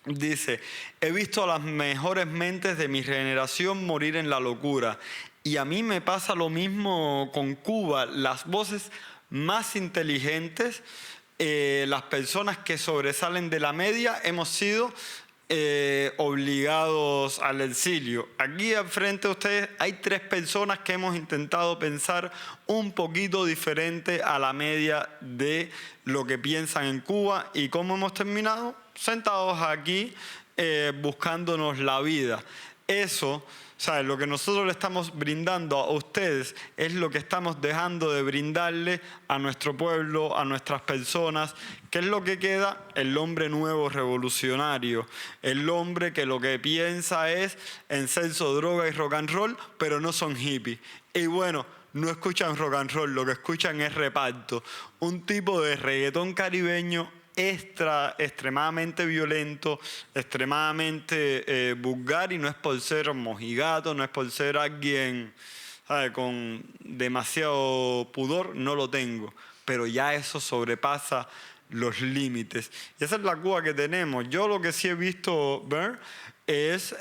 Dice: he visto a las mejores mentes de mi generación morir en la locura. Y a mí me pasa lo mismo con Cuba. Las voces más inteligentes, las personas que sobresalen de la media, hemos sido obligados al exilio. Aquí al frente de ustedes hay 3 personas que hemos intentado pensar un poquito diferente a la media de lo que piensan en Cuba. ¿Y cómo hemos terminado? Sentados aquí buscándonos la vida. Eso, ¿sabes? Lo que nosotros le estamos brindando a ustedes es lo que estamos dejando de brindarle a nuestro pueblo, a nuestras personas. ¿Qué es lo que queda? El hombre nuevo revolucionario. El hombre que lo que piensa es en sexo, droga y rock and roll, pero no son hippies. Y bueno, no escuchan rock and roll, lo que escuchan es reparto. Un tipo de reggaetón caribeño extremadamente violento, extremadamente vulgar, y no es por ser mojigato, no es por ser alguien, ¿sabe?, con demasiado pudor, no lo tengo, pero ya eso sobrepasa los límites. Y esa es la Cuba que tenemos. Yo lo que sí he visto ver es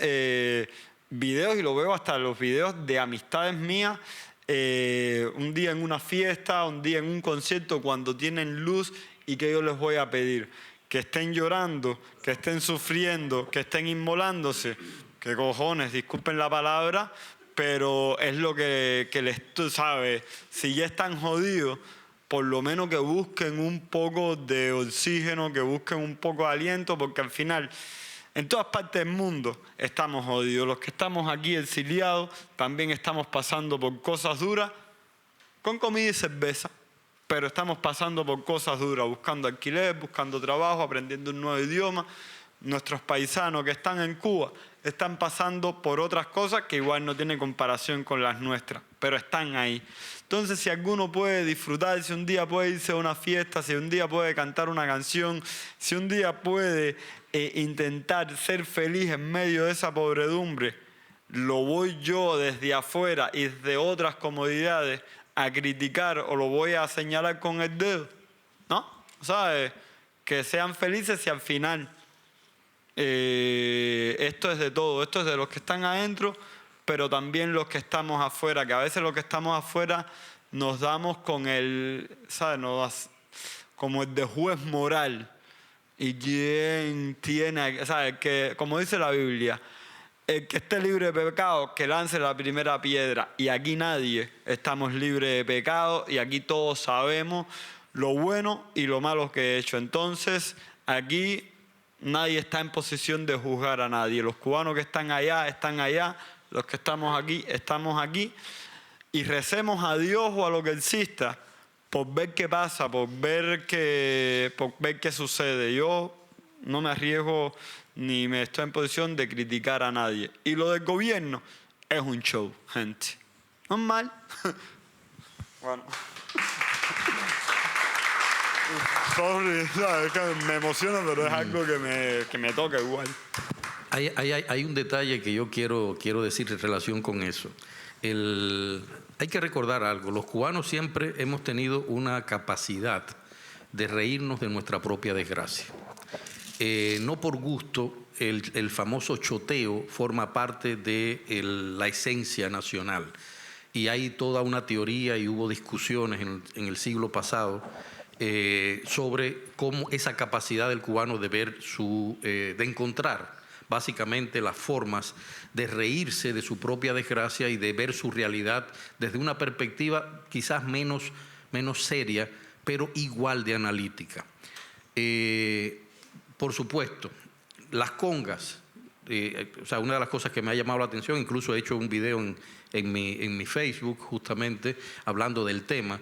videos, y lo veo hasta los videos de amistades mías, un día en una fiesta, un día en un concierto, cuando tienen luz. ¿Y que yo les voy a pedir? Que estén llorando, que estén sufriendo, que estén inmolándose. ¿Qué cojones? Disculpen la palabra, pero es lo que les, tú sabes, si ya están jodidos, por lo menos que busquen un poco de oxígeno, que busquen un poco de aliento, porque al final, en todas partes del mundo estamos jodidos. Los que estamos aquí exiliados también estamos pasando por cosas duras, con comida y cerveza. Pero estamos pasando por cosas duras, buscando alquiler, buscando trabajo, aprendiendo un nuevo idioma. Nuestros paisanos que están en Cuba están pasando por otras cosas que igual no tienen comparación con las nuestras, pero están ahí. Entonces, si alguno puede disfrutar, si un día puede irse a una fiesta, si un día puede cantar una canción, si un día puede intentar ser feliz en medio de esa pobredumbre, lo voy yo desde afuera y desde otras comodidades a criticar o lo voy a señalar con el dedo, ¿no? ¿Sabes? Que sean felices y al final esto es de todo, esto es de los que están adentro, pero también los que estamos afuera, que a veces los que estamos afuera nos damos con el, ¿sabes? Como el de juez moral. Y quién tiene, ¿sabes? Que, como dice la Biblia, el que esté libre de pecado, que lance la primera piedra. Y aquí nadie estamos libres de pecado, y aquí todos sabemos lo bueno y lo malo que he hecho. Entonces, aquí nadie está en posición de juzgar a nadie. Los cubanos que están allá, los que estamos aquí, y recemos a Dios o a lo que exista por ver qué pasa, por ver qué sucede. Yo no me arriesgo ni me estoy en posición de criticar a nadie. Y lo del gobierno es un show, gente. Normal. Bueno. Sorry, ¿sabes? Me emociona, pero es algo que me toca igual. Hay un detalle que yo quiero decir en relación con eso. Hay que recordar algo. Los cubanos siempre hemos tenido una capacidad de reírnos de nuestra propia desgracia. No por gusto, el famoso choteo forma parte de la esencia nacional. Y hay toda una teoría y hubo discusiones en el siglo pasado sobre cómo esa capacidad del cubano de ver de encontrar básicamente las formas de reírse de su propia desgracia y de ver su realidad desde una perspectiva quizás menos seria, pero igual de analítica. por supuesto, las congas. O sea, una de las cosas que me ha llamado la atención, incluso he hecho un video en mi Facebook justamente hablando del tema.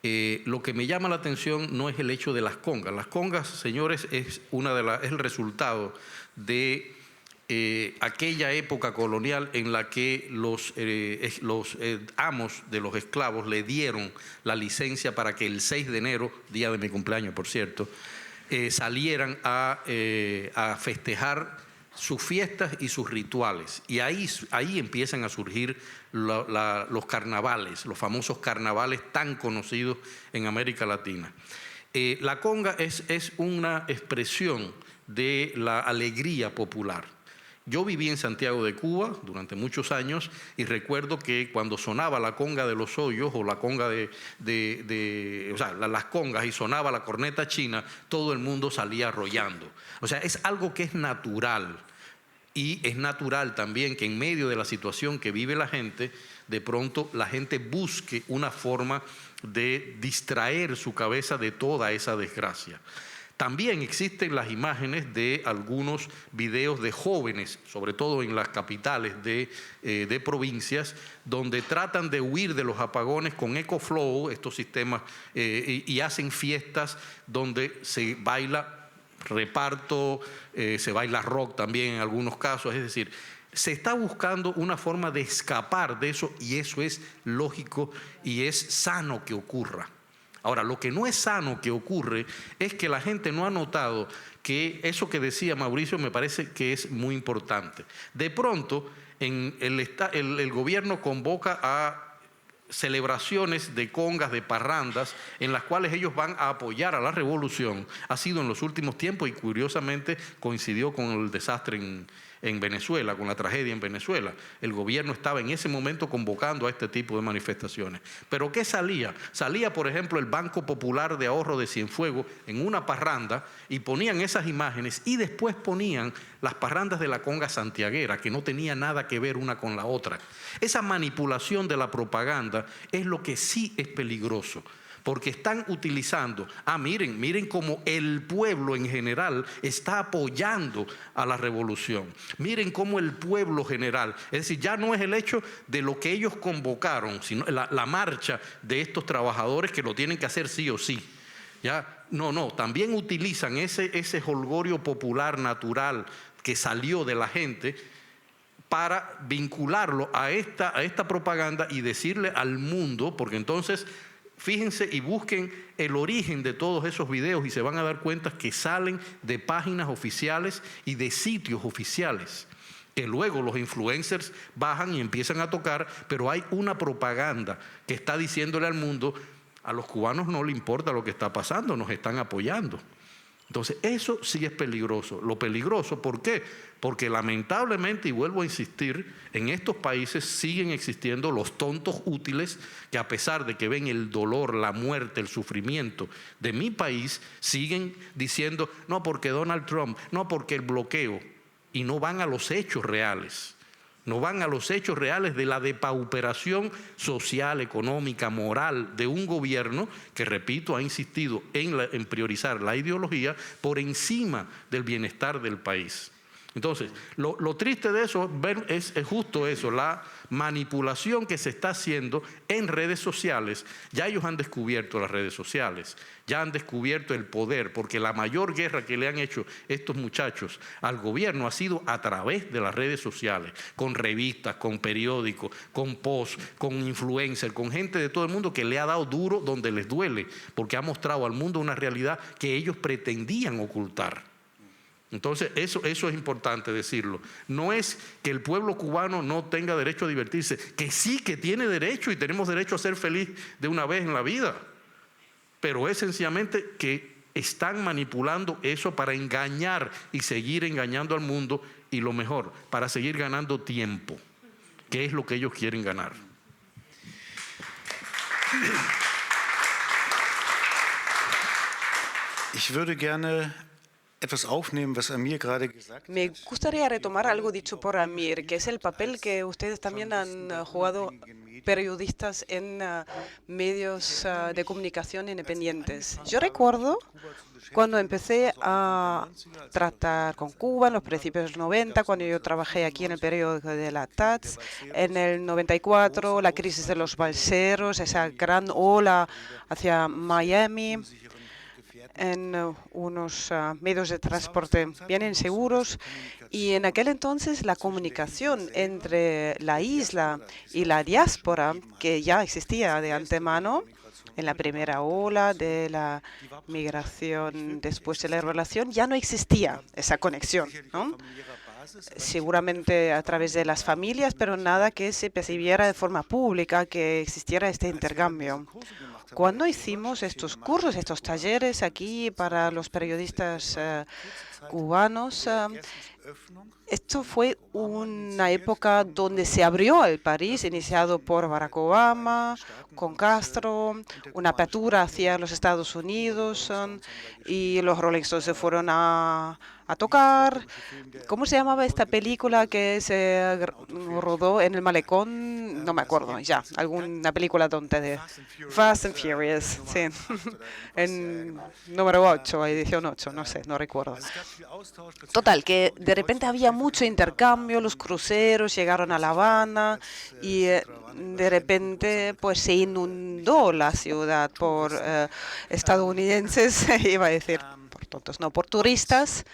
Lo que me llama la atención no es el hecho de las congas. Las congas, señores, es el resultado de aquella época colonial en la que los amos de los esclavos le dieron la licencia para que el 6 de enero, día de mi cumpleaños, por cierto, salieran a festejar sus fiestas y sus rituales. Y ahí empiezan a surgir los carnavales, los famosos carnavales tan conocidos en América Latina. La conga es una expresión de la alegría popular. Yo viví en Santiago de Cuba durante muchos años y recuerdo que cuando sonaba la conga de los hoyos o la conga las congas y sonaba la corneta china, todo el mundo salía arrollando. O sea, es algo que es natural. Y es natural también que en medio de la situación que vive la gente, de pronto la gente busque una forma de distraer su cabeza de toda esa desgracia. También existen las imágenes de algunos videos de jóvenes, sobre todo en las capitales de provincias, donde tratan de huir de los apagones con EcoFlow, estos sistemas, y hacen fiestas donde se baila reparto, se baila rock también en algunos casos. Es decir, se está buscando una forma de escapar de eso y eso es lógico y es sano que ocurra. Ahora, lo que no es sano que ocurre es que la gente no ha notado que eso que decía Mauricio me parece que es muy importante. De pronto, el gobierno convoca a celebraciones de congas, de parrandas, en las cuales ellos van a apoyar a la revolución. Ha sido en los últimos tiempos y curiosamente coincidió con el desastre en Venezuela, con la tragedia en Venezuela. El gobierno estaba en ese momento convocando a este tipo de manifestaciones. ¿Pero qué salía? Salía, por ejemplo, el Banco Popular de Ahorro de Cienfuegos en una parranda y ponían esas imágenes y después ponían las parrandas de la conga santiaguera, que no tenía nada que ver una con la otra. Esa manipulación de la propaganda es lo que sí es peligroso. Porque están utilizando, miren cómo el pueblo en general está apoyando a la revolución. Miren cómo el pueblo general, es decir, ya no es el hecho de lo que ellos convocaron, sino la marcha de estos trabajadores que lo tienen que hacer sí o sí. ¿Ya? No, también utilizan ese jolgorio popular natural que salió de la gente para vincularlo a esta propaganda y decirle al mundo, porque entonces fíjense y busquen el origen de todos esos videos y se van a dar cuenta que salen de páginas oficiales y de sitios oficiales, que luego los influencers bajan y empiezan a tocar, pero hay una propaganda que está diciéndole al mundo, a los cubanos no les importa lo que está pasando, nos están apoyando. Entonces, eso sí es peligroso. Lo peligroso, ¿por qué? Porque lamentablemente, y vuelvo a insistir, en estos países siguen existiendo los tontos útiles que a pesar de que ven el dolor, la muerte, el sufrimiento de mi país, siguen diciendo, no porque Donald Trump, no porque el bloqueo, y no van a los hechos reales. No van a los hechos reales de la depauperación social, económica, moral de un gobierno que, repito, ha insistido en priorizar la ideología por encima del bienestar del país. Entonces, lo triste de eso es justo eso, la manipulación que se está haciendo en redes sociales. Ya ellos han descubierto las redes sociales, ya han descubierto el poder, porque la mayor guerra que le han hecho estos muchachos al gobierno ha sido a través de las redes sociales, con revistas, con periódicos, con posts, con influencers, con gente de todo el mundo que le ha dado duro donde les duele, porque ha mostrado al mundo una realidad que ellos pretendían ocultar. Entonces, eso es importante decirlo. No es que el pueblo cubano no tenga derecho a divertirse, que sí que tiene derecho y tenemos derecho a ser feliz de una vez en la vida. Pero es sencillamente que están manipulando eso para engañar y seguir engañando al mundo y lo mejor, para seguir ganando tiempo, que es lo que ellos quieren ganar. Ich würde gerne Me gustaría retomar algo dicho por Amir, que es el papel que ustedes también han jugado, periodistas en medios de comunicación independientes. Yo recuerdo cuando empecé a tratar con Cuba en los principios de los 90, cuando yo trabajé aquí en el periódico de la Taz, en el 94, la crisis de los balseros, esa gran ola hacia Miami, en unos medios de transporte bien inseguros, y en aquel entonces la comunicación entre la isla y la diáspora, que ya existía de antemano en la primera ola de la migración después de la relación, ya no existía esa conexión, ¿no? Seguramente a través de las familias, pero nada que se percibiera de forma pública que existiera este intercambio. Cuando hicimos estos cursos, estos talleres aquí para los periodistas cubanos, esto fue una época donde se abrió el país, iniciado por Barack Obama, con Castro, una apertura hacia los Estados Unidos, y los Rolling Stones se fueron a tocar. ¿Cómo se llamaba esta película que se rodó en el malecón? No me acuerdo ya. Alguna película donde de Fast and Furious, sí. En número 8, edición 8, no sé, no recuerdo. Total, que de repente había mucho intercambio, los cruceros llegaron a La Habana y de repente pues se inundó la ciudad por estadounidenses, iba a decir por tontos, no, por turistas.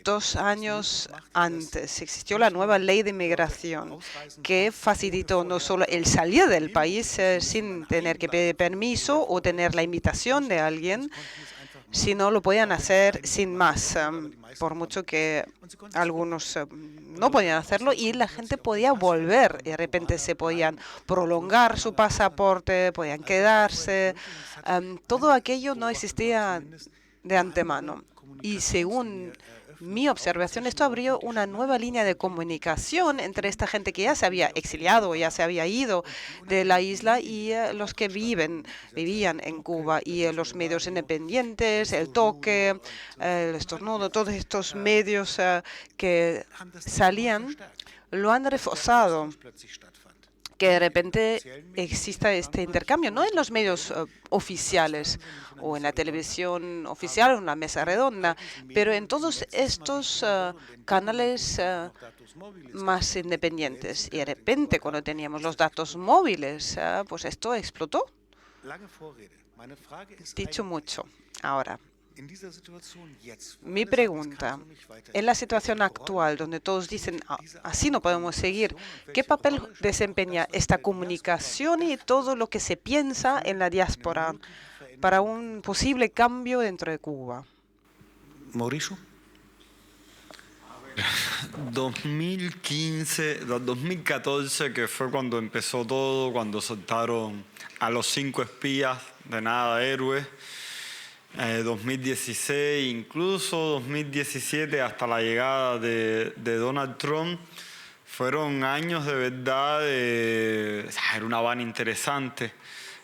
2 años antes existió la nueva ley de inmigración que facilitó no solo el salir del país sin tener que pedir permiso o tener la invitación de alguien, sino lo podían hacer sin más, por mucho que algunos no podían hacerlo, y la gente podía volver, y de repente se podían prolongar su pasaporte, podían quedarse. Todo aquello no existía de antemano. Y según mi observación, esto abrió una nueva línea de comunicación entre esta gente que ya se había exiliado, ya se había ido de la isla, y los que vivían en Cuba, y los medios independientes, el toque, el estornudo, todos estos medios que salían, lo han reforzado, que de repente exista este intercambio, no en los medios oficiales o en la televisión oficial o en la mesa redonda, pero en todos estos canales más independientes. Y de repente, cuando teníamos los datos móviles, pues esto explotó. Dicho mucho. Ahora, mi pregunta, en la situación actual, donde todos dicen, así no podemos seguir, ¿qué papel desempeña esta comunicación y todo lo que se piensa en la diáspora para un posible cambio dentro de Cuba? Mauricio. 2014, que fue cuando empezó todo, cuando soltaron a los 5 espías de nada héroes. 2016, incluso 2017, hasta la llegada de Donald Trump, fueron años de verdad. Era una Habana interesante,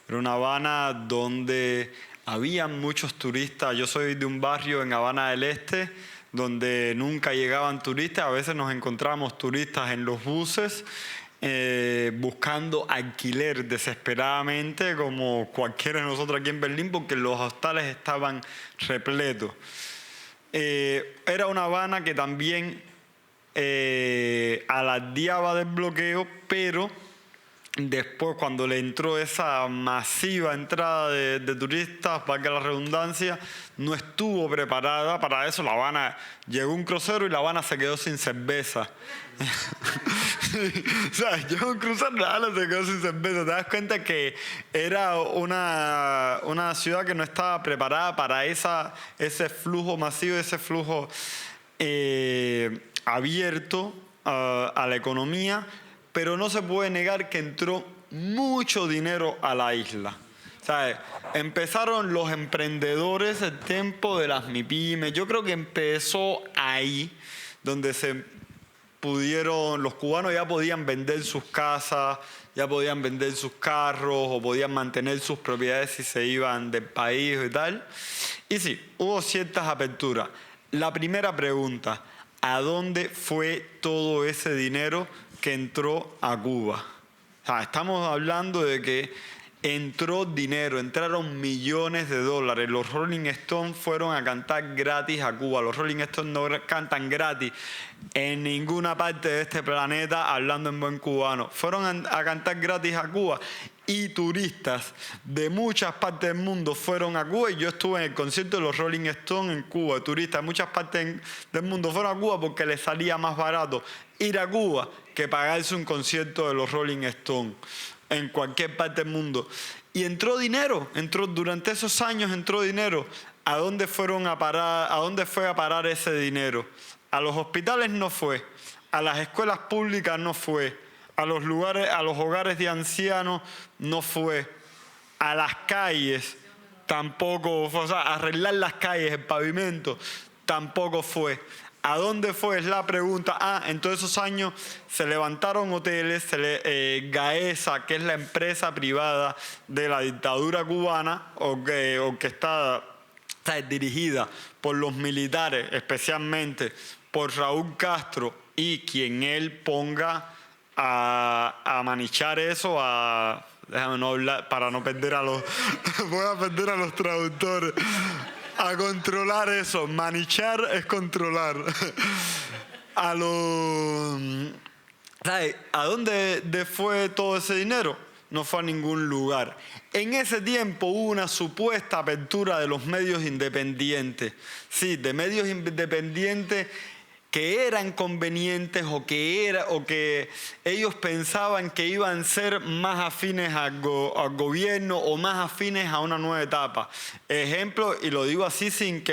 era una Habana donde había muchos turistas. Yo soy de un barrio en Habana del Este donde nunca llegaban turistas. A veces nos encontramos turistas en los buses buscando alquiler desesperadamente, como cualquiera de nosotros aquí en Berlín, porque los hostales estaban repletos. Era una Habana que también alardeaba del bloqueo, pero después, cuando le entró esa masiva entrada de turistas, valga la redundancia, no estuvo preparada para eso. La Habana, llegó un crucero y La Habana se quedó sin cerveza. O sea, llegó un crucero y La Habana se quedó sin cerveza. Te das cuenta que era una ciudad que no estaba preparada para ese flujo masivo, ese flujo abierto a la economía. Pero no se puede negar que entró mucho dinero a la isla. ¿Sabes? Empezaron los emprendedores, el tiempo de las MIPYMES. Yo creo que empezó ahí, donde se los cubanos ya podían vender sus casas, ya podían vender sus carros o podían mantener sus propiedades si se iban del país y tal. Y sí, hubo ciertas aperturas. La primera pregunta, ¿a dónde fue todo ese dinero que entró a Cuba? O sea, estamos hablando de que entró dinero, entraron millones de dólares. Los Rolling Stones fueron a cantar gratis a Cuba. Los Rolling Stones no cantan gratis en ninguna parte de este planeta hablando en buen cubano. Fueron a cantar gratis a Cuba y turistas de muchas partes del mundo fueron a Cuba. Y yo estuve en el concierto de los Rolling Stones en Cuba. Turistas de muchas partes del mundo fueron a Cuba porque les salía más barato ir a Cuba que pagarse un concierto de los Rolling Stones en cualquier parte del mundo. Y entró dinero, durante esos años entró dinero. ¿A dónde fueron a parar? ¿A dónde fue a parar ese dinero? A los hospitales no fue, a las escuelas públicas no fue, a los hogares de ancianos no fue, a las calles tampoco, o sea, arreglar las calles, el pavimento tampoco fue. ¿A dónde fue? Es la pregunta. En todos esos años se levantaron hoteles, Gaesa, que es la empresa privada de la dictadura cubana, orquestada, dirigida por los militares, especialmente por Raúl Castro, y quien él ponga a manichar eso, déjame no hablar para no perder a los voy a perder a los traductores. A controlar eso. Manichar es controlar. ¿Sabes? ¿A dónde fue todo ese dinero? No fue a ningún lugar. En ese tiempo hubo una supuesta apertura de los medios independientes. Sí, de medios independientes que eran convenientes o que ellos pensaban que iban a ser más afines al gobierno o más afines a una nueva etapa. Ejemplo, y lo digo así sin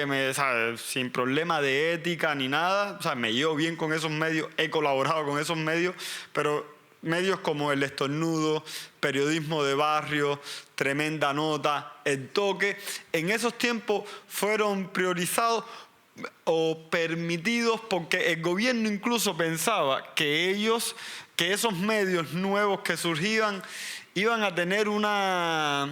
problema de ética ni nada, o sea, me llevo bien con esos medios, he colaborado con esos medios, pero medios como El Estornudo, Periodismo de Barrio, Tremenda Nota, El Toque, en esos tiempos fueron priorizados o permitidos porque el gobierno incluso pensaba que esos medios nuevos que surgían iban a tener una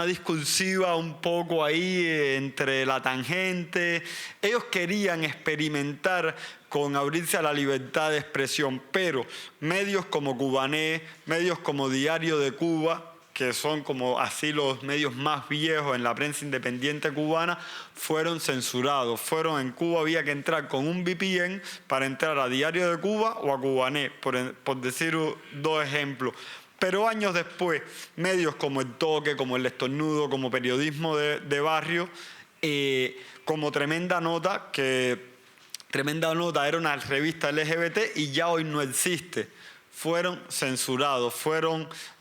discursiva un poco ahí entre la tangente. Ellos querían experimentar con abrirse a la libertad de expresión, pero medios como Cubanet, medios como Diario de Cuba, que son como así los medios más viejos en la prensa independiente cubana, fueron censurados. En Cuba había que entrar con un VPN para entrar a Diario de Cuba o a Cubanet, por decir dos ejemplos. Pero años después, medios como El Toque, como El Estornudo, como Periodismo de Barrio, como Tremenda Nota, que Tremenda Nota era una revista LGBT y ya hoy no existe, fueron censurados,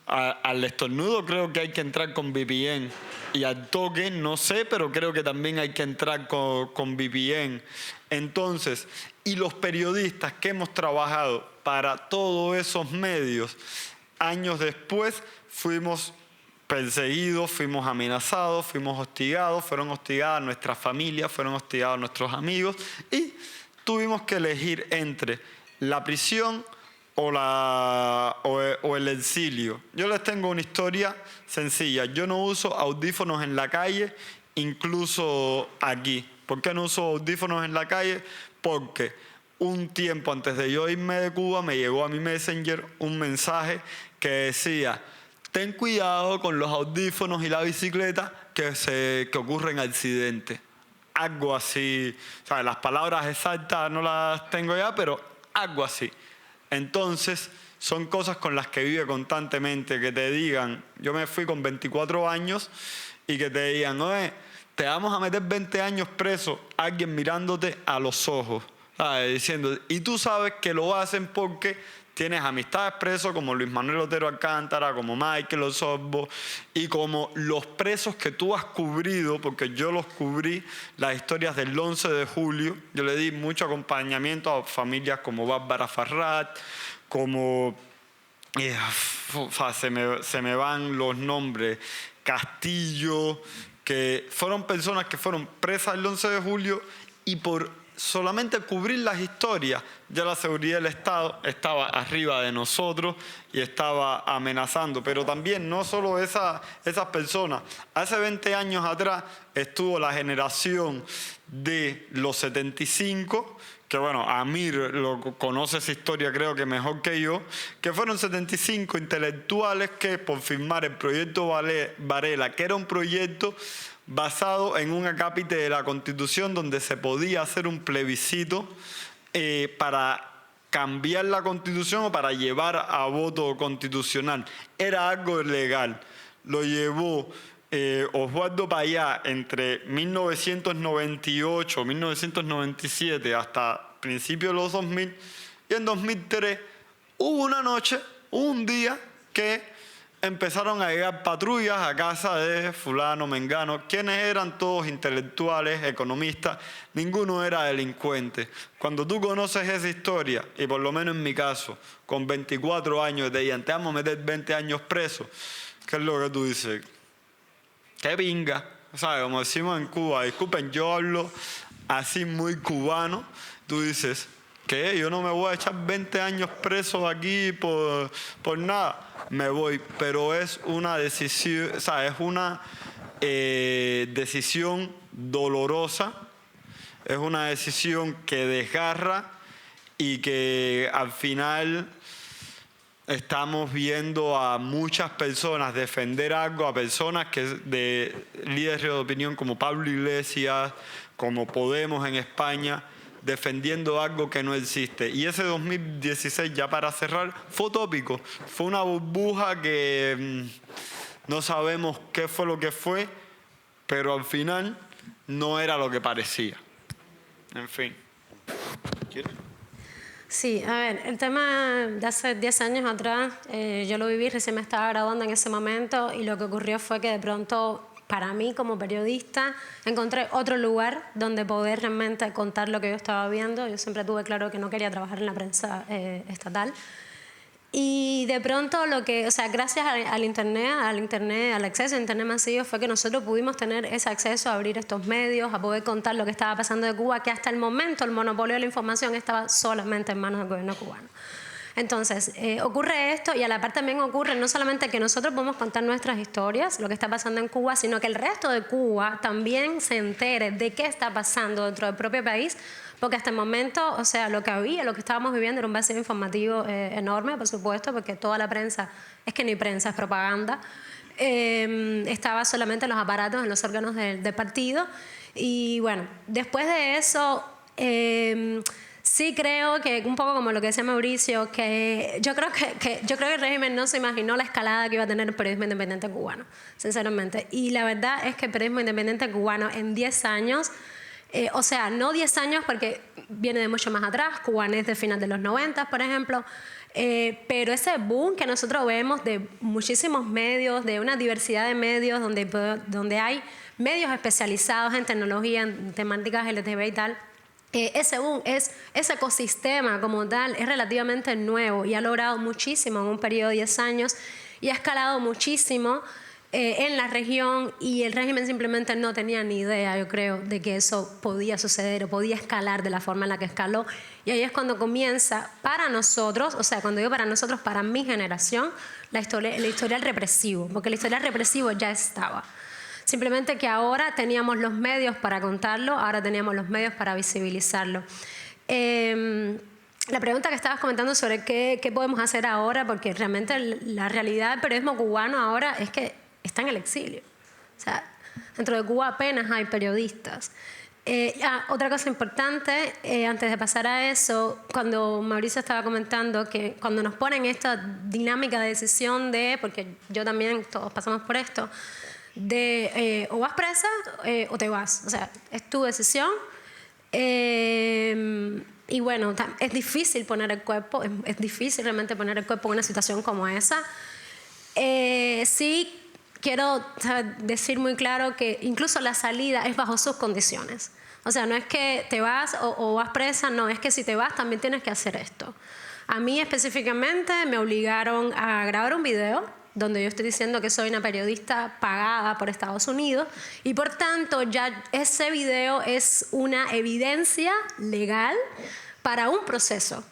al Estornudo creo que hay que entrar con VPN y al Toque no sé, pero creo que también hay que entrar con VPN. Entonces, y los periodistas que hemos trabajado para todos esos medios, años después fuimos perseguidos, fuimos amenazados, fuimos hostigados, fueron hostigadas nuestras familias, fueron hostigados nuestros amigos y tuvimos que elegir entre la prisión o el exilio. Yo les tengo una historia sencilla. Yo no uso audífonos en la calle, incluso aquí. ¿Por qué no uso audífonos en la calle? Porque un tiempo antes de yo irme de Cuba me llegó a mi Messenger un mensaje que decía: ten cuidado con los audífonos y la bicicleta que ocurren accidentes. Algo así. O sea, las palabras exactas no las tengo ya, pero algo así. Entonces, son cosas con las que vive constantemente, que te digan, yo me fui con 24 años y que te digan, oye, te vamos a meter 20 años preso, alguien mirándote a los ojos, ¿sabes? Diciendo, y tú sabes que lo hacen porque tienes amistades presos como Luis Manuel Otero Alcántara, como Michael Osorbo y como los presos que tú has cubrido, porque yo los cubrí, las historias del 11 de julio. Yo le di mucho acompañamiento a familias como Bárbara Farrat, como... se me van los nombres, Castillo, que fueron personas que fueron presas el 11 de julio y por solamente cubrir las historias, ya la seguridad del Estado estaba arriba de nosotros y estaba amenazando. Pero también no solo esas personas. Hace 20 años atrás estuvo la generación de los 75, que bueno, Amir lo conoce esa historia creo que mejor que yo, que fueron 75 intelectuales que por firmar el proyecto Varela, que era un proyecto basado en un acápite de la Constitución donde se podía hacer un plebiscito para cambiar la Constitución o para llevar a voto constitucional. Era algo ilegal. Lo llevó Osvaldo Payá entre 1998, 1997 hasta principios de los 2000, y en 2003 hubo una noche, un día que empezaron a llegar patrullas a casa de fulano, mengano, quienes eran todos intelectuales, economistas, ninguno era delincuente. Cuando tú conoces esa historia, y por lo menos en mi caso, con 24 años te digan, te vamos a meter 20 años preso, ¿qué es lo que tú dices? ¡Qué pinga! ¿Sabes? Como decimos en Cuba, disculpen, yo hablo así muy cubano, tú dices, ¿qué? Yo no me voy a echar 20 años preso aquí por nada. Me voy, pero es una decisión, o sea, es una decisión dolorosa, es una decisión que desgarra y que al final estamos viendo a muchas personas defender algo, a personas que de líderes de opinión como Pablo Iglesias, como Podemos en España, defendiendo algo que no existe. Y ese 2016, ya para cerrar, fue utópico. Fue una burbuja que no sabemos qué fue lo que fue, pero al final no era lo que parecía. En fin. ¿Quieres? Sí, a ver, el tema de hace 10 años atrás, yo lo viví, recién me estaba graduando en ese momento, y lo que ocurrió fue que de pronto, para mí como periodista, encontré otro lugar donde poder realmente contar lo que yo estaba viendo. Yo siempre tuve claro que no quería trabajar en la prensa estatal. Y de pronto lo que, o sea, gracias al internet, al acceso a internet masivo, fue que nosotros pudimos tener ese acceso a abrir estos medios, a poder contar lo que estaba pasando de Cuba, que hasta el momento el monopolio de la información estaba solamente en manos del gobierno cubano. Entonces, ocurre esto, y a la par también ocurre no solamente que nosotros podemos contar nuestras historias, lo que está pasando en Cuba, sino que el resto de Cuba también se entere de qué está pasando dentro del propio país, porque hasta el momento, o sea, lo que estábamos viviendo era un vacío informativo enorme, por supuesto, porque toda la prensa, es que ni prensa, es propaganda, estaba solamente en los aparatos, en los órganos del partido. Y bueno, después de eso, sí creo que un poco como lo que decía Mauricio, que yo creo que el régimen no se imaginó la escalada que iba a tener el periodismo independiente cubano, sinceramente. Y la verdad es que el periodismo independiente cubano en 10 años, o sea, no 10 años porque viene de mucho más atrás, Cubanet de final de los 90, por ejemplo, pero ese boom que nosotros vemos de muchísimos medios, de una diversidad de medios donde hay medios especializados en tecnología, en temáticas LGTB y tal, ese boom, ese ecosistema como tal es relativamente nuevo y ha logrado muchísimo en un periodo de 10 años y ha escalado muchísimo en la región, y el régimen simplemente no tenía ni idea, yo creo, de que eso podía suceder o podía escalar de la forma en la que escaló. Y ahí es cuando comienza para nosotros, o sea, cuando digo para nosotros, para mi generación, el historial represivo, porque el historial represivo ya estaba. Simplemente que ahora teníamos los medios para contarlo, ahora teníamos los medios para visibilizarlo. La pregunta que estabas comentando sobre qué podemos hacer ahora, porque realmente la realidad del periodismo cubano ahora es que está en el exilio. O sea, dentro de Cuba apenas hay periodistas. Otra cosa importante, antes de pasar a eso, cuando Mauricio estaba comentando que cuando nos ponen esta dinámica de decisión porque yo también, todos pasamos por esto, de o vas presa o te vas. O sea, es tu decisión. Y bueno, es difícil poner el cuerpo, es difícil realmente poner el cuerpo en una situación como esa. Sí quiero decir muy claro que incluso la salida es bajo sus condiciones. O sea, no es que te vas o vas presa, no, es que si te vas también tienes que hacer esto. A mí específicamente me obligaron a grabar un video donde yo estoy diciendo que soy una periodista pagada por Estados Unidos y por tanto ya ese video es una evidencia legal para un proceso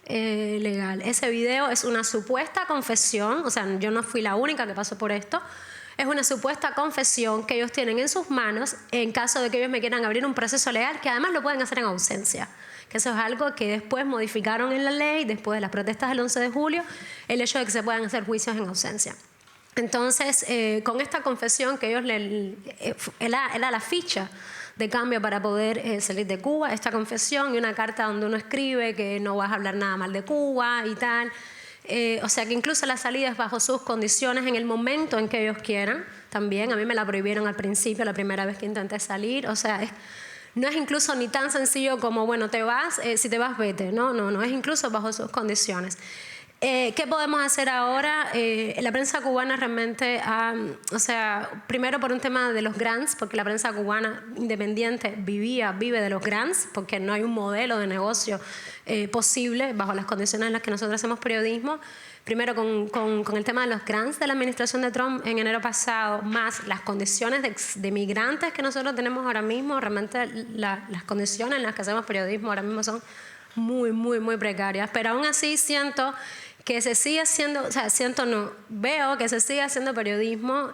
legal. Ese video es una supuesta confesión, o sea, yo no fui la única que pasó por esto, es una supuesta confesión que ellos tienen en sus manos en caso de que ellos me quieran abrir un proceso legal, que además lo pueden hacer en ausencia. Que eso es algo que después modificaron en la ley, después de las protestas del 11 de julio, el hecho de que se puedan hacer juicios en ausencia. Entonces, con esta confesión que ellos era la ficha de cambio para poder salir de Cuba, esta confesión y una carta donde uno escribe que no vas a hablar nada mal de Cuba y tal. O sea que incluso la salida es bajo sus condiciones en el momento en que ellos quieran. También a mí me la prohibieron al principio, la primera vez que intenté salir. O sea, no es incluso ni tan sencillo como, bueno, te vas, si te vas, vete. No, es incluso bajo sus condiciones. ¿Qué podemos hacer ahora? La prensa cubana realmente, o sea, primero por un tema de los grants, porque la prensa cubana independiente vive de los grants, porque no hay un modelo de negocio posible bajo las condiciones en las que nosotros hacemos periodismo. Primero con el tema de los grants de la administración de Trump en enero pasado, más las condiciones de migrantes que nosotros tenemos ahora mismo, realmente las condiciones en las que hacemos periodismo ahora mismo son muy, muy, muy precarias. Pero aún así siento que se sigue haciendo, o sea, veo que se sigue haciendo periodismo,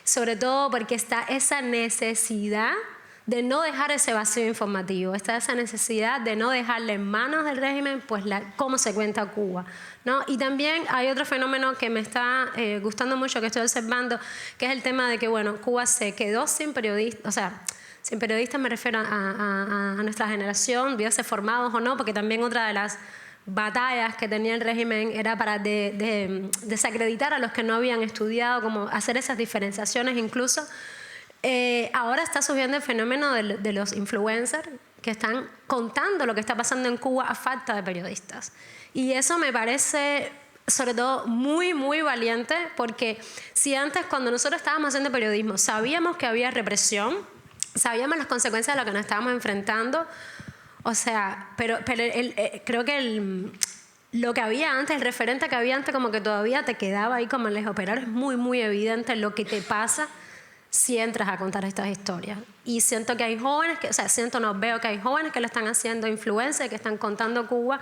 sobre todo porque está esa necesidad de no dejar ese vacío informativo, está esa necesidad de no dejarle en manos del régimen pues cómo se cuenta Cuba, ¿no? Y también hay otro fenómeno que me está gustando mucho, que estoy observando, que es el tema de que, bueno, Cuba se quedó sin periodistas, o sea, sin periodistas me refiero a nuestra generación, bien formados o no, porque también otra de las batallas que tenía el régimen era para desacreditar a los que no habían estudiado, como hacer esas diferenciaciones incluso. Ahora está surgiendo el fenómeno de los influencers que están contando lo que está pasando en Cuba a falta de periodistas. Y eso me parece sobre todo muy, muy valiente, porque si antes cuando nosotros estábamos haciendo periodismo sabíamos que había represión, sabíamos las consecuencias de lo que nos estábamos enfrentando, o sea, pero creo que lo que había antes, el referente que había antes, como que todavía te quedaba ahí como lejos, pero es muy, muy evidente lo que te pasa si entras a contar estas historias. Y siento que hay jóvenes, veo que hay jóvenes que lo están haciendo, influencers que están contando Cuba,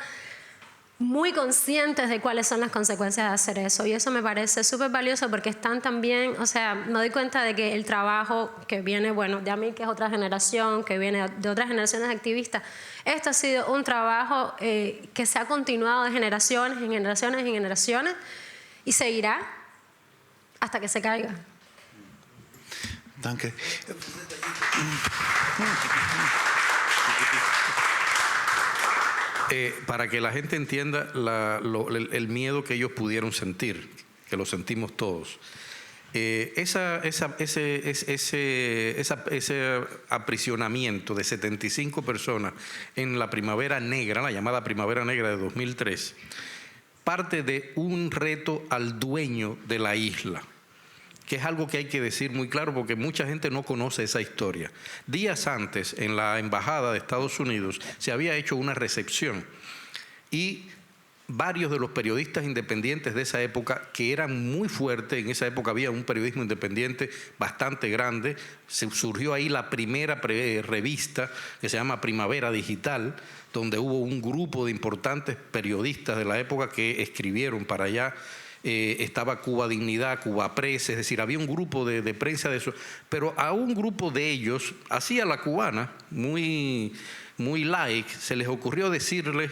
muy conscientes de cuáles son las consecuencias de hacer eso. Y eso me parece súper valioso porque están también, o sea, me doy cuenta de que el trabajo que viene, bueno, de a mí que es otra generación, que viene de otras generaciones de activistas, esto ha sido un trabajo que se ha continuado de generaciones en generaciones en generaciones y seguirá hasta que se caiga. Danke. Para que la gente entienda el miedo que ellos pudieron sentir, que lo sentimos todos. Ese aprisionamiento de 75 personas en la Primavera Negra, la llamada Primavera Negra de 2003, parte de un reto al dueño de la isla, que es algo que hay que decir muy claro porque mucha gente no conoce esa historia. Días antes, en la Embajada de Estados Unidos, se había hecho una recepción y varios de los periodistas independientes de esa época, que eran muy fuertes, en esa época había un periodismo independiente bastante grande, surgió ahí la primera revista que se llama Primavera Digital, donde hubo un grupo de importantes periodistas de la época que escribieron para allá. Estaba Cuba Dignidad, Cuba Press, es decir, había un grupo de prensa de eso, pero a un grupo de ellos, así a la cubana, muy light, se les ocurrió decirle,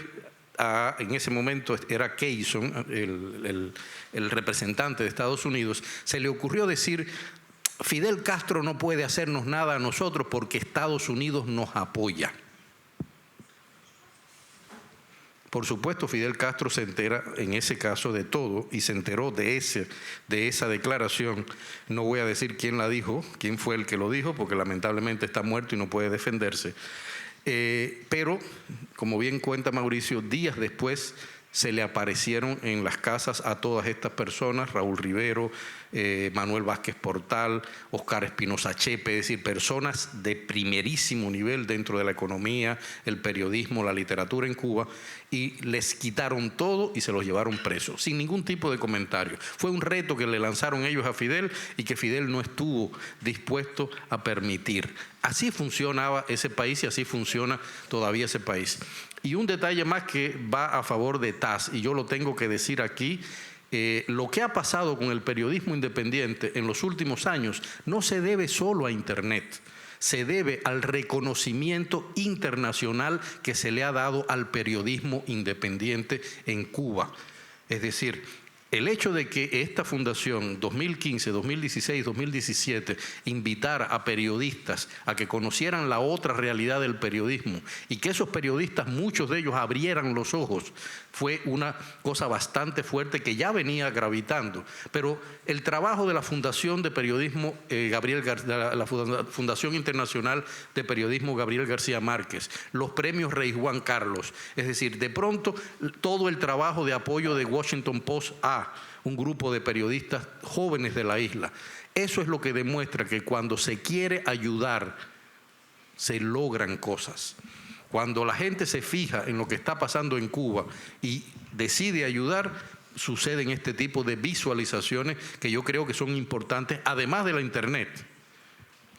en ese momento era Keyson, el representante de Estados Unidos, se le ocurrió decir, Fidel Castro no puede hacernos nada a nosotros porque Estados Unidos nos apoya. Por supuesto, Fidel Castro se entera en ese caso de todo y se enteró de esa declaración. No voy a decir quién la dijo, quién fue el que lo dijo, porque lamentablemente está muerto y no puede defenderse. Pero, como bien cuenta Mauricio, días después se le aparecieron en las casas a todas estas personas, Raúl Rivero, Manuel Vázquez Portal, Oscar Espinosa Chepe, es decir, personas de primerísimo nivel dentro de la economía, el periodismo, la literatura en Cuba, y les quitaron todo y se los llevaron presos, sin ningún tipo de comentario. Fue un reto que le lanzaron ellos a Fidel y que Fidel no estuvo dispuesto a permitir. Así funcionaba ese país y así funciona todavía ese país. Y un detalle más que va a favor de TAS, y yo lo tengo que decir aquí, lo que ha pasado con el periodismo independiente en los últimos años no se debe solo a Internet, se debe al reconocimiento internacional que se le ha dado al periodismo independiente en Cuba. Es decir, el hecho de que esta fundación 2015, 2016, 2017 invitara a periodistas a que conocieran la otra realidad del periodismo y que esos periodistas, muchos de ellos, abrieran los ojos, fue una cosa bastante fuerte que ya venía gravitando. Pero el trabajo de la Fundación de Periodismo la Fundación Internacional de Periodismo Gabriel García Márquez, los premios Rey Juan Carlos, es decir, de pronto todo el trabajo de apoyo de Washington Post a un grupo de periodistas jóvenes de la isla. Eso es lo que demuestra que cuando se quiere ayudar, se logran cosas. Cuando la gente se fija en lo que está pasando en Cuba y decide ayudar, suceden este tipo de visualizaciones que yo creo que son importantes, además de la Internet,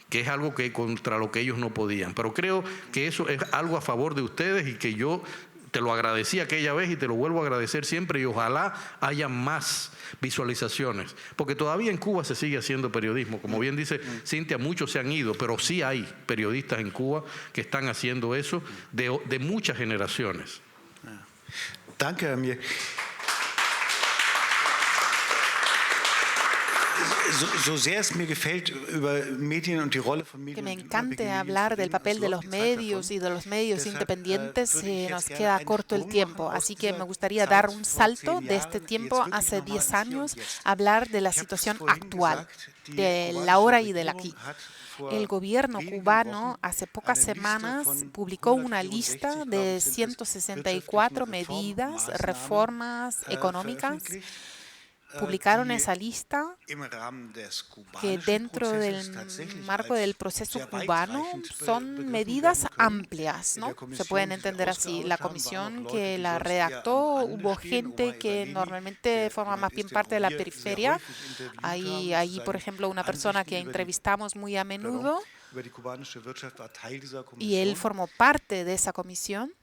que es algo que contra lo que ellos no podían. Pero creo que eso es algo a favor de ustedes y que yo te lo agradecí aquella vez y te lo vuelvo a agradecer siempre, y ojalá haya más visualizaciones, porque todavía en Cuba se sigue haciendo periodismo. Como bien dice Cintia, muchos se han ido, pero sí hay periodistas en Cuba que están haciendo eso de muchas generaciones. Danke, Amir. Que me encante hablar del papel de los medios y de los medios independientes, nos queda corto el tiempo, así que me gustaría dar un salto de este tiempo hace 10 años, hablar de la situación actual, de la hora y del aquí. El gobierno cubano hace pocas semanas publicó una lista de 164 medidas, reformas económicas. Publicaron esa lista que dentro del marco del proceso cubano son medidas amplias, ¿no? Se pueden entender así. La comisión que la redactó, hubo gente que normalmente forma más bien parte de la periferia. Hay, por ejemplo, una persona que entrevistamos muy a menudo y él formó parte de esa comisión.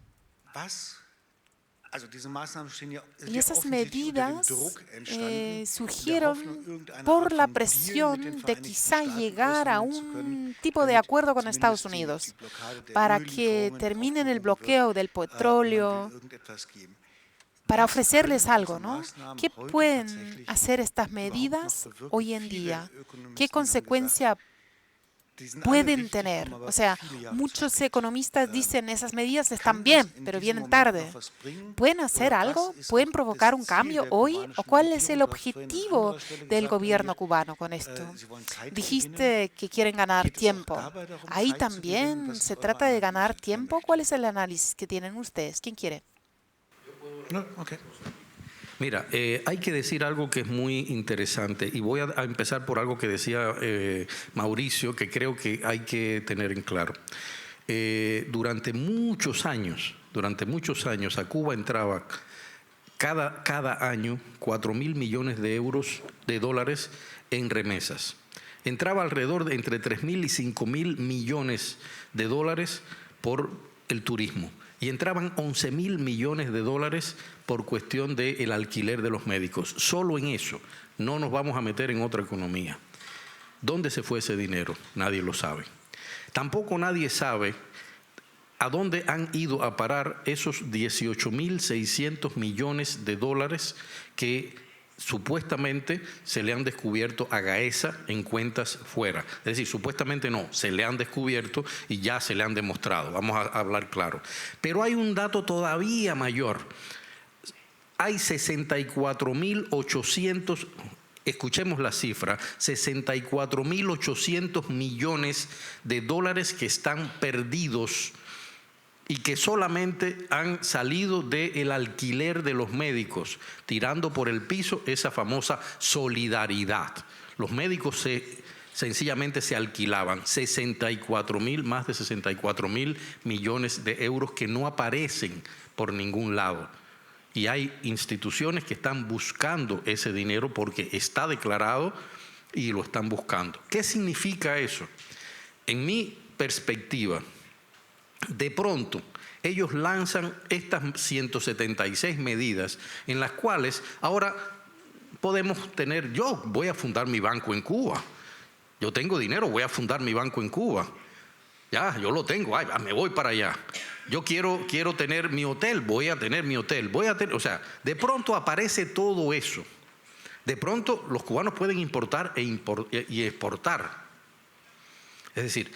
Y esas medidas surgieron por la presión de quizá llegar a un tipo de acuerdo con Estados Unidos para que terminen el bloqueo del petróleo, para ofrecerles algo, ¿no? ¿Qué pueden hacer estas medidas hoy en día? ¿Qué consecuencia pueden tener? O sea, muchos economistas dicen esas medidas están bien, pero vienen tarde. ¿Pueden hacer algo? ¿Pueden provocar un cambio hoy? ¿O cuál es el objetivo del gobierno cubano con esto? Dijiste que quieren ganar tiempo. ¿Ahí también se trata de ganar tiempo? ¿Cuál es el análisis que tienen ustedes? ¿Quién quiere? No, okay. Mira, hay que decir algo que es muy interesante y voy a empezar por algo que decía Mauricio, que creo que hay que tener en claro. Durante muchos años a Cuba entraba cada año 4.000 millones de dólares en remesas. Entraba alrededor de entre 3.000 y 5.000 millones de dólares por el turismo. Y entraban 11.000 millones de dólares por cuestión del alquiler de los médicos. Solo en eso, no nos vamos a meter en otra economía. ¿Dónde se fue ese dinero? Nadie lo sabe. Tampoco nadie sabe a dónde han ido a parar esos 18.600 millones de dólares que supuestamente se le han descubierto a Gaesa en cuentas fuera. Es decir, supuestamente no, se le han descubierto y ya se le han demostrado. Vamos a hablar claro. Pero hay un dato todavía mayor. Hay 64.800, escuchemos la cifra, 64.800 millones de dólares que están perdidos y que solamente han salido del alquiler de los médicos, tirando por el piso esa famosa solidaridad. Los médicos sencillamente se alquilaban más de 64.000 millones de euros que no aparecen por ningún lado. Y hay instituciones que están buscando ese dinero porque está declarado y lo están buscando. ¿Qué significa eso? En mi perspectiva, de pronto ellos lanzan estas 176 medidas en las cuales ahora podemos tener, yo voy a fundar mi banco en Cuba, yo tengo dinero, voy a fundar mi banco en Cuba, ya, yo lo tengo, me voy para allá. Yo quiero tener mi hotel, voy a tener mi hotel, o sea, de pronto aparece todo eso. De pronto los cubanos pueden importar y exportar. Es decir,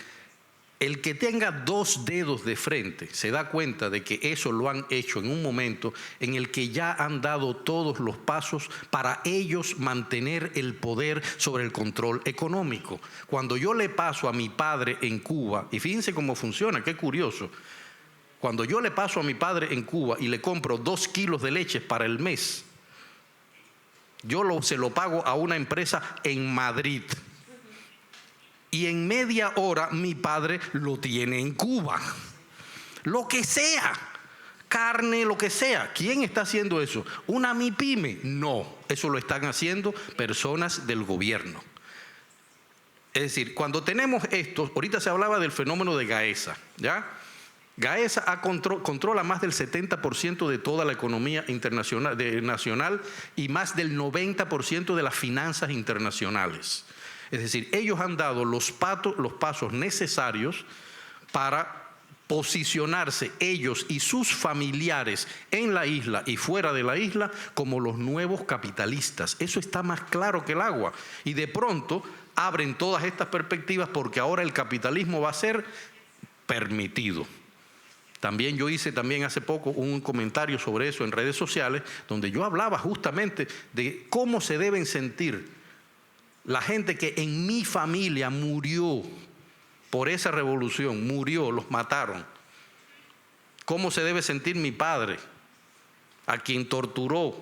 el que tenga dos dedos de frente se da cuenta de que eso lo han hecho en un momento en el que ya han dado todos los pasos para ellos mantener el poder sobre el control económico. Cuando yo le paso a mi padre en Cuba, y fíjense cómo funciona, qué curioso, cuando yo le paso a mi padre en Cuba y le compro 2 kilos de leche para el mes, yo se lo pago a una empresa en Madrid. Y en media hora mi padre lo tiene en Cuba. Lo que sea, carne, lo que sea. ¿Quién está haciendo eso? ¿Una MIPYME? No, eso lo están haciendo personas del gobierno. Es decir, cuando tenemos esto, ahorita se hablaba del fenómeno de Gaesa, ¿ya? Gaesa controla más del 70% de toda la economía internacional, nacional, y más del 90% de las finanzas internacionales. Es decir, ellos han dado los pasos necesarios para posicionarse ellos y sus familiares en la isla y fuera de la isla como los nuevos capitalistas. Eso está más claro que el agua. Y de pronto abren todas estas perspectivas porque ahora el capitalismo va a ser permitido. También yo hice hace poco un comentario sobre eso en redes sociales, donde yo hablaba justamente de cómo se deben sentir la gente que en mi familia murió por esa revolución, los mataron. ¿Cómo se debe sentir mi padre, a quien torturó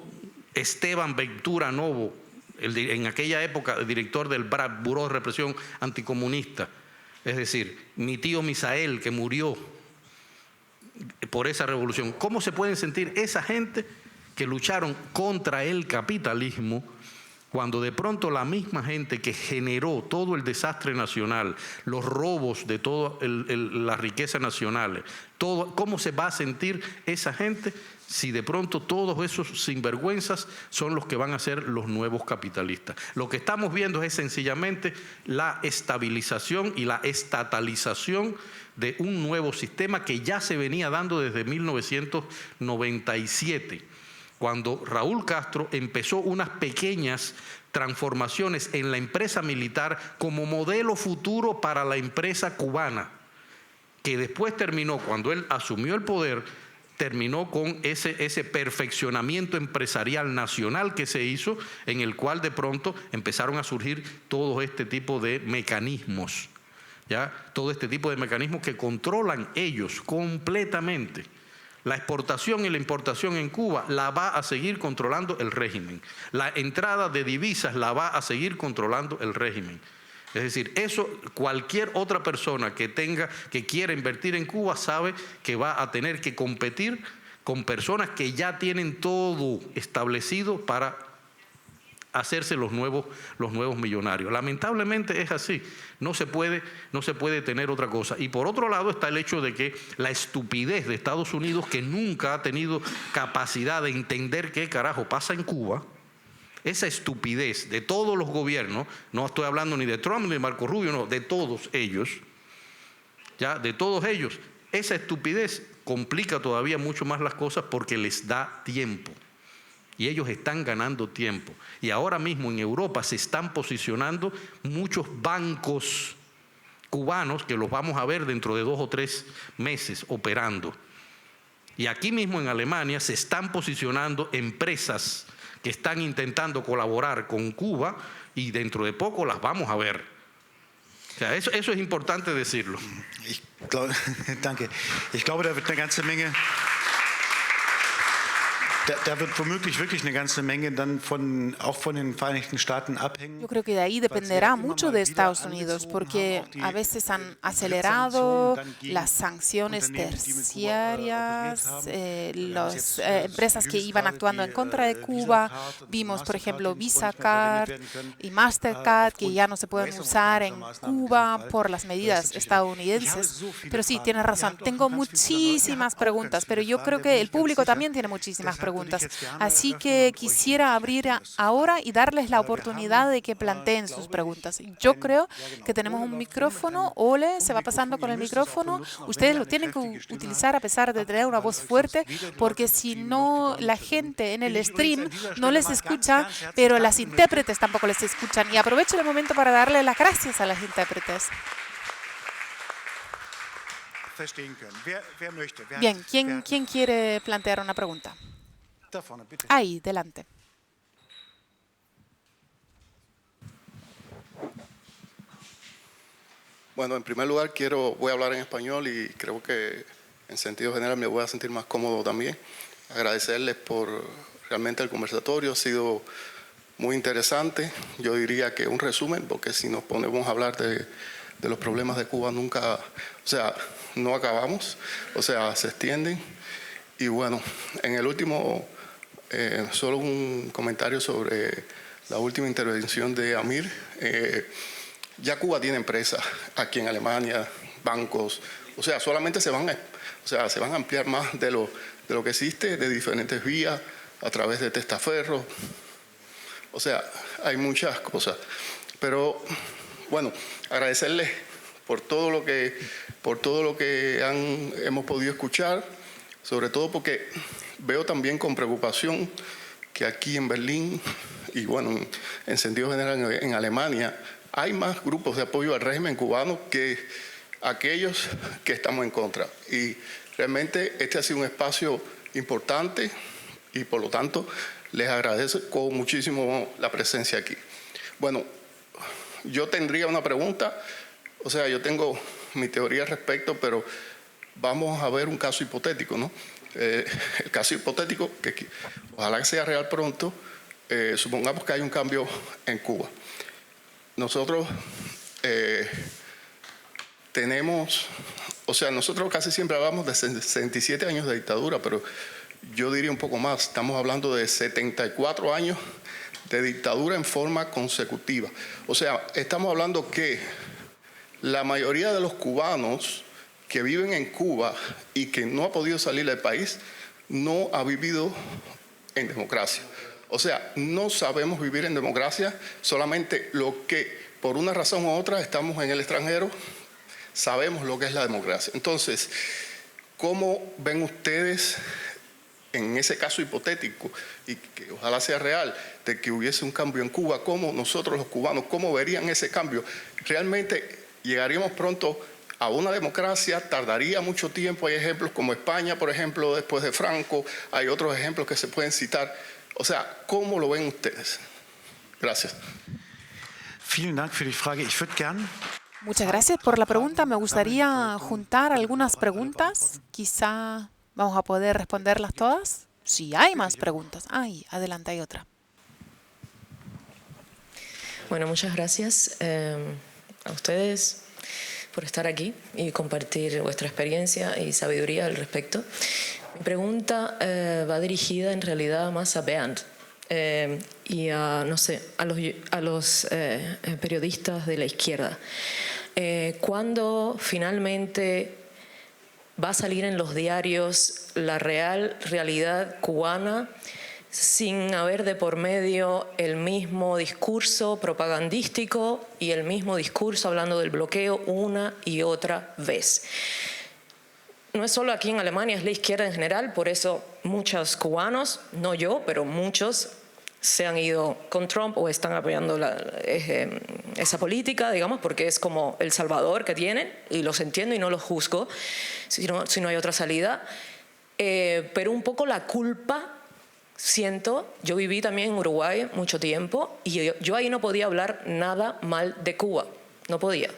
Esteban Ventura Novo, en aquella época el director del BRAP, Buró de Represión Anticomunista? Es decir, mi tío Misael, que murió por esa revolución. ¿Cómo se pueden sentir esa gente que lucharon contra el capitalismo cuando de pronto la misma gente que generó todo el desastre nacional, los robos de toda la riqueza nacional, cómo se va a sentir esa gente si de pronto todos esos sinvergüenzas son los que van a ser los nuevos capitalistas? Lo que estamos viendo es sencillamente la estabilización y la estatalización de un nuevo sistema que ya se venía dando desde 1997, cuando Raúl Castro empezó unas pequeñas transformaciones en la empresa militar como modelo futuro para la empresa cubana, que después terminó, cuando él asumió el poder, terminó con ese perfeccionamiento empresarial nacional que se hizo, en el cual de pronto empezaron a surgir todo este tipo de mecanismos, ¿ya? Todo este tipo de mecanismos que controlan ellos completamente. La exportación y la importación en Cuba la va a seguir controlando el régimen. La entrada de divisas la va a seguir controlando el régimen. Es decir, eso cualquier otra persona que quiera invertir en Cuba sabe que va a tener que competir con personas que ya tienen todo establecido para hacerse los nuevos millonarios. Lamentablemente es así, no se puede tener otra cosa. Y por otro lado está el hecho de que la estupidez de Estados Unidos, que nunca ha tenido capacidad de entender qué carajo pasa en Cuba, esa estupidez de todos los gobiernos, no estoy hablando ni de Trump ni de Marco Rubio, no, de todos ellos, ya, de todos ellos, esa estupidez complica todavía mucho más las cosas porque les da tiempo. Y ellos están ganando tiempo. Y ahora mismo en Europa se están posicionando muchos bancos cubanos que los vamos a ver dentro de 2 o 3 meses operando. Y aquí mismo en Alemania se están posicionando empresas que están intentando colaborar con Cuba y dentro de poco las vamos a ver. O sea, eso es importante decirlo. Danke. Ich glaube, da wird eine ganze Menge. Da wird womöglich wirklich eine ganze Menge dann auch von den Vereinigten Staaten abhängen. Yo creo que de ahí dependerá mucho de Estados Unidos, porque a veces han acelerado las sanciones terciarias, las empresas que iban actuando en contra de Cuba. Vimos, por ejemplo, Visa Card y Mastercard, que ya no se pueden usar en Cuba por las medidas estadounidenses. Pero sí, tienes razón. Tengo muchísimas preguntas, pero yo creo que el público también tiene muchísimas preguntas. Así que quisiera abrir ahora y darles la oportunidad de que planteen sus preguntas. Yo creo que tenemos un micrófono. Ole, se va pasando con el micrófono. Ustedes lo tienen que utilizar a pesar de tener una voz fuerte, porque si no, la gente en el stream no les escucha, pero las intérpretes tampoco les escuchan. Y aprovecho el momento para darle las gracias a las intérpretes. Bien, ¿quién quiere plantear una pregunta? Ahí, delante. Bueno, en primer lugar voy a hablar en español y creo que en sentido general me voy a sentir más cómodo también. Agradecerles por realmente el conversatorio, ha sido muy interesante. Yo diría que un resumen, porque si nos ponemos a hablar de los problemas de Cuba nunca, no acabamos, se extienden. Y bueno, en el último... solo un comentario sobre la última intervención de Amir. Ya Cuba tiene empresas aquí en Alemania, bancos, solamente se van a ampliar más de lo que existe, de diferentes vías, a través de testaferros. Hay muchas cosas. Pero bueno, agradecerles por todo lo que hemos podido escuchar, sobre todo porque veo también con preocupación que aquí en Berlín y bueno, en sentido general en Alemania, hay más grupos de apoyo al régimen cubano que aquellos que estamos en contra. Y realmente este ha sido un espacio importante y por lo tanto les agradezco muchísimo la presencia aquí. Bueno, yo tendría una pregunta, yo tengo mi teoría al respecto, pero vamos a ver un caso hipotético, ¿no? El caso hipotético, que ojalá que sea real pronto, supongamos que hay un cambio en Cuba. Nosotros nosotros casi siempre hablamos de 67 años de dictadura, pero yo diría un poco más, estamos hablando de 74 años de dictadura en forma consecutiva. Estamos hablando que la mayoría de los cubanos que viven en Cuba y que no ha podido salir del país, no ha vivido en democracia. No sabemos vivir en democracia, solamente lo que por una razón u otra estamos en el extranjero, sabemos lo que es la democracia. Entonces, ¿cómo ven ustedes en ese caso hipotético, y que ojalá sea real, de que hubiese un cambio en Cuba, cómo nosotros los cubanos, cómo verían ese cambio? ¿Realmente llegaríamos pronto a una democracia? ¿Tardaría mucho tiempo? Hay ejemplos como España, por ejemplo, después de Franco. Hay otros ejemplos que se pueden citar. ¿Cómo lo ven ustedes? Gracias. Vielen Dank für die Frage. Ich würde gern... Muchas gracias por la pregunta. Me gustaría juntar algunas preguntas. Quizá vamos a poder responderlas todas. Si hay más preguntas. Adelante, hay otra. Bueno, muchas gracias a ustedes por estar aquí y compartir vuestra experiencia y sabiduría al respecto. Mi pregunta va dirigida en realidad más a Bernd y a los periodistas de la izquierda. ¿Cuándo finalmente va a salir en los diarios la realidad cubana sin haber de por medio el mismo discurso propagandístico y el mismo discurso hablando del bloqueo una y otra vez? No es solo aquí en Alemania, es la izquierda en general, por eso muchos cubanos, no yo, pero muchos se han ido con Trump o están apoyando esa política, digamos, porque es como el salvador que tienen, y los entiendo y no los juzgo, si no hay otra salida. Pero un poco la culpa, siento, yo viví también en Uruguay mucho tiempo y yo ahí no podía hablar nada mal de Cuba, no podía.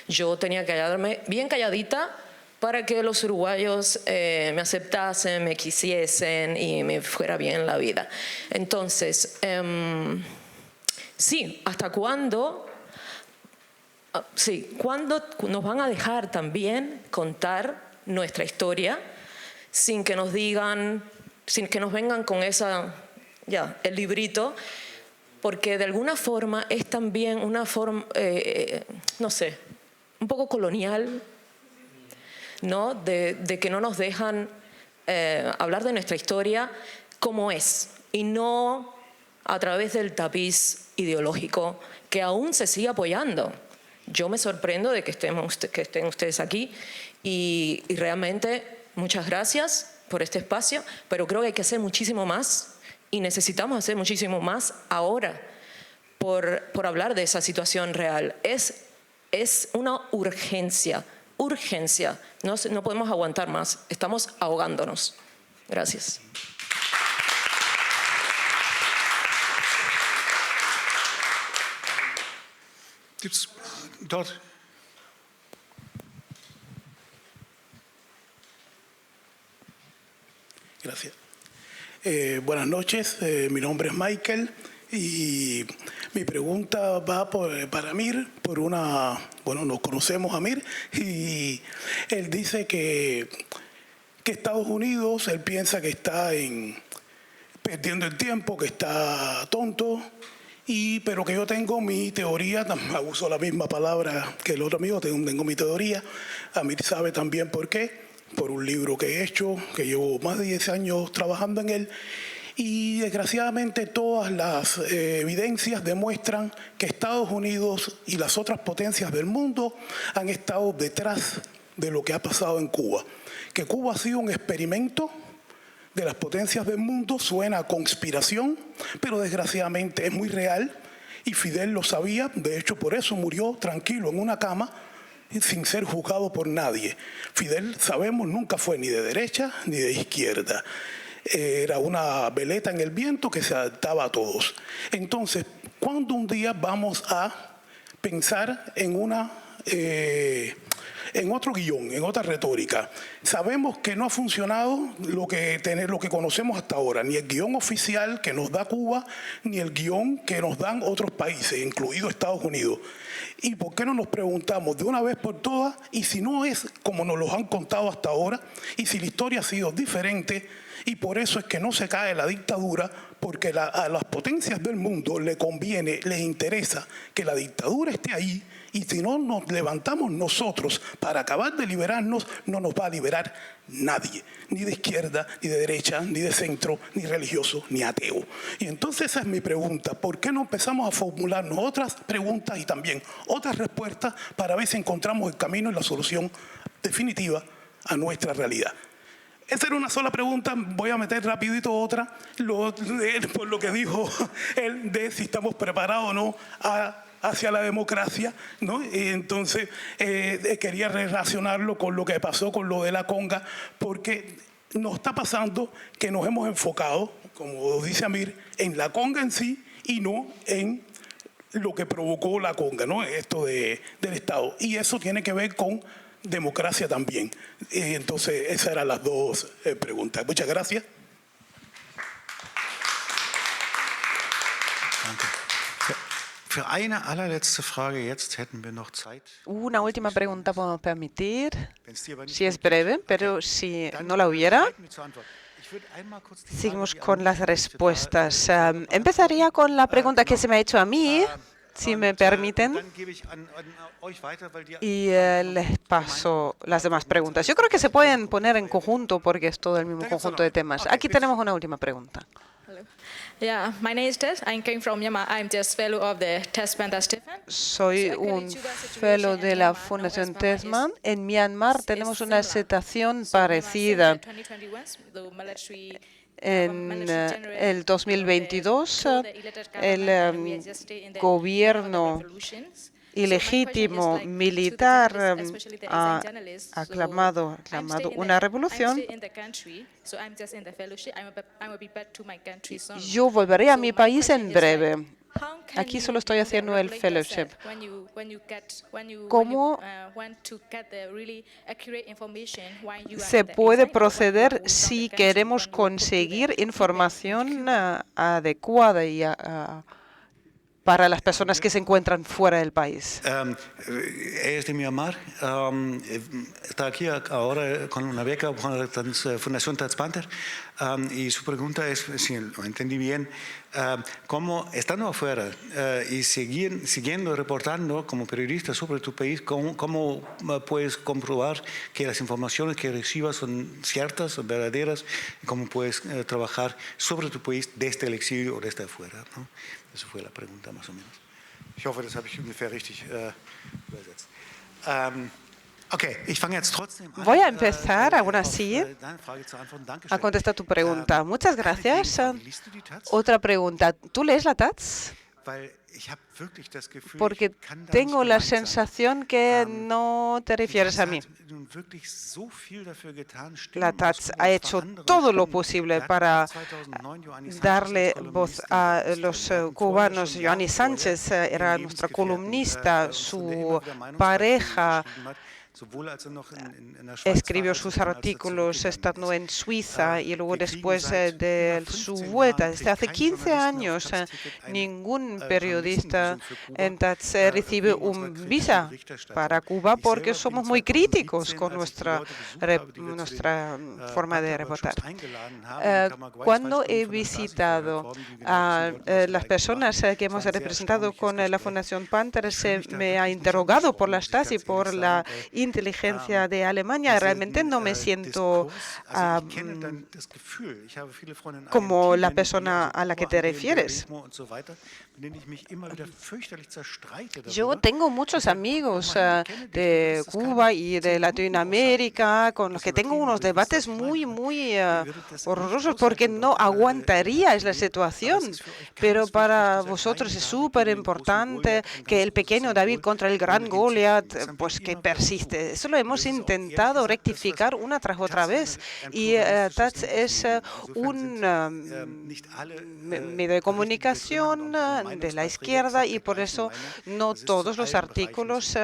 Yo tenía que quedarme bien calladita para que los uruguayos me aceptasen, me quisiesen y me fuera bien la vida. Entonces, sí, ¿hasta cuándo? Sí, ¿cuándo nos van a dejar también contar nuestra historia sin que nos digan, sin que nos vengan con esa, ya, el librito? Porque de alguna forma es también una forma, no sé, un poco colonial, ¿no? De que no nos dejan hablar de nuestra historia como es y no a través del tapiz ideológico que aún se sigue apoyando. Yo me sorprendo de que estén ustedes aquí y realmente muchas gracias por este espacio, pero creo que hay que hacer muchísimo más y necesitamos hacer muchísimo más ahora por hablar de esa situación real. Es una urgencia. No podemos aguantar más. Estamos ahogándonos. Gracias. Gibt's dort? Gracias. Buenas noches, mi nombre es Michael y mi pregunta va para Amir, bueno, nos conocemos a Amir y él dice que Estados Unidos, él piensa que está perdiendo el tiempo, que está tonto, pero que yo tengo mi teoría, uso la misma palabra que el otro amigo, tengo mi teoría. Amir sabe también por qué, por un libro que he hecho, que llevo más de 10 años trabajando en él, y desgraciadamente todas las evidencias demuestran que Estados Unidos y las otras potencias del mundo han estado detrás de lo que ha pasado en Cuba. Que Cuba ha sido un experimento de las potencias del mundo, suena a conspiración, pero desgraciadamente es muy real y Fidel lo sabía, de hecho por eso murió tranquilo en una cama sin ser juzgado por nadie. Fidel, sabemos, nunca fue ni de derecha ni de izquierda. Era una veleta en el viento que se adaptaba a todos. Entonces, ¿cuándo un día vamos a pensar en otro guión, en otra retórica? Sabemos que no ha funcionado lo que conocemos hasta ahora, ni el guión oficial que nos da Cuba, ni el guión que nos dan otros países, incluido Estados Unidos. ¿Y por qué no nos preguntamos de una vez por todas, y si no es como nos lo han contado hasta ahora, y si la historia ha sido diferente, y por eso es que no se cae la dictadura, porque a las potencias del mundo les interesa que la dictadura esté ahí, y si no nos levantamos nosotros para acabar de liberarnos, no nos va a liberar nadie, ni de izquierda, ni de derecha, ni de centro, ni religioso, ni ateo. Y entonces esa es mi pregunta, ¿por qué no empezamos a formularnos otras preguntas y también otras respuestas para ver si encontramos el camino y la solución definitiva a nuestra realidad? Esa era una sola pregunta, voy a meter rapidito otra, por lo que dijo él de si estamos preparados o no hacia la democracia, ¿no? Y entonces quería relacionarlo con lo que pasó con lo de la conga, porque nos está pasando que nos hemos enfocado, como dice Amir, en la conga en sí y no en lo que provocó la conga, ¿no? Esto del Estado. Y eso tiene que ver con democracia también. Entonces, esas eran las dos preguntas. Muchas gracias. Una última pregunta podemos permitir, si es breve, pero si no la hubiera, seguimos con las respuestas. Empezaría con la pregunta que se me ha hecho a mí, si me permiten, y les paso las demás preguntas. Yo creo que se pueden poner en conjunto porque es todo el mismo conjunto de temas. Aquí tenemos una última pregunta. Yeah, my name is Tess. I'm coming from Myanmar. I'm just fellow of the Tess Stephen. Soy un fellow de la Fundación Tessman. En Myanmar tenemos una situación parecida. En el 2022, el gobierno ilegítimo militar ha aclamado una revolución. Yo volveré a mi país en breve, Aquí solo estoy haciendo el fellowship. ¿Cómo se puede proceder si queremos conseguir información adecuada y para las personas que se encuentran fuera del país? Es de Myanmar. Está aquí ahora con una beca con la Fundación Tats Panther. Y su pregunta es, si lo entendí bien, ¿cómo estando afuera y siguiendo, reportando como periodista sobre tu país, cómo puedes comprobar que las informaciones que recibas son ciertas, son verdaderas, y cómo puedes trabajar sobre tu país desde el exilio o desde afuera, ¿no? Eso fue la pregunta más o menos. Ich hoffe, das habe ich ungefähr richtig übersetzt. Okay, ich fange jetzt trotzdem an. Voy a empezar, aún así, a contestar tu pregunta. Muchas gracias. Otra pregunta. ¿Tú lees la Taz? Porque tengo la sensación que no te refieres a mí. La Taz ha hecho todo lo posible para darle voz a los cubanos. Joanny Sánchez era nuestra columnista, su pareja escribió sus artículos estando en Suiza y luego después de su vuelta. Desde hace 15 años ningún periodista en Taz recibe un visa para Cuba porque somos muy críticos con nuestra forma de reportar. Cuando he visitado a las personas que hemos representado con la Fundación Panther, se me ha interrogado por la Stasi y por la inteligencia de Alemania. Realmente no me siento como la persona a la que te refieres. Yo tengo muchos amigos de Cuba y de Latinoamérica con los que tengo unos debates muy horrorosos porque no aguantaría la situación. Pero para vosotros es súper importante que el pequeño David contra el gran Goliat, pues que persiste. Eso lo hemos intentado rectificar una tras otra vez. Y Taz es un medio de comunicación de la izquierda y por eso no todos los artículos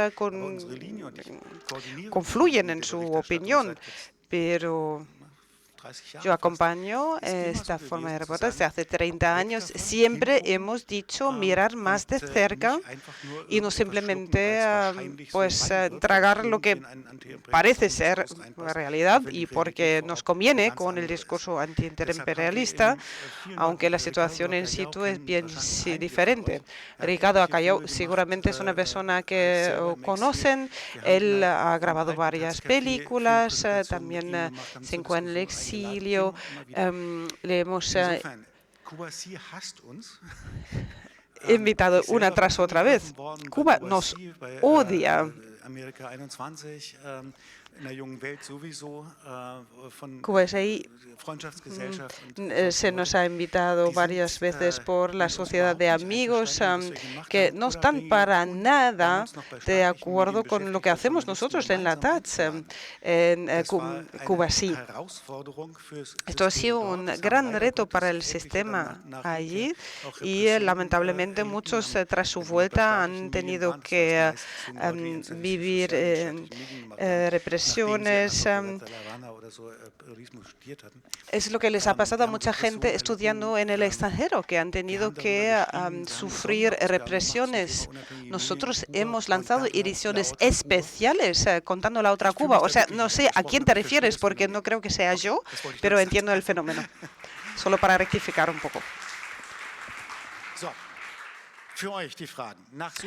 confluyen en su opinión. Pero yo acompaño esta forma de reportar desde hace 30 años. Siempre hemos dicho mirar más de cerca y no simplemente tragar lo que parece ser la realidad y porque nos conviene con el discurso antiimperialista, aunque la situación en situ es bien diferente. Ricardo Acayao seguramente es una persona que conocen. Él ha grabado varias películas, también se encuentra en el exilio. Le hemos invitado una tras otra vez. Cuba nos odia. QSI se nos ha invitado varias veces por la sociedad de amigos que no están para nada de acuerdo con lo que hacemos nosotros en la Taz, en QSI. Esto ha sido un gran reto para el sistema allí y lamentablemente muchos tras su vuelta han tenido que vivir represiones. Es lo que les ha pasado a mucha gente estudiando en el extranjero, que han tenido que sufrir represiones. Nosotros hemos lanzado ediciones especiales contando la otra Cuba. O sea, no sé a quién te refieres, porque no creo que sea yo, pero entiendo el fenómeno. Solo para rectificar un poco.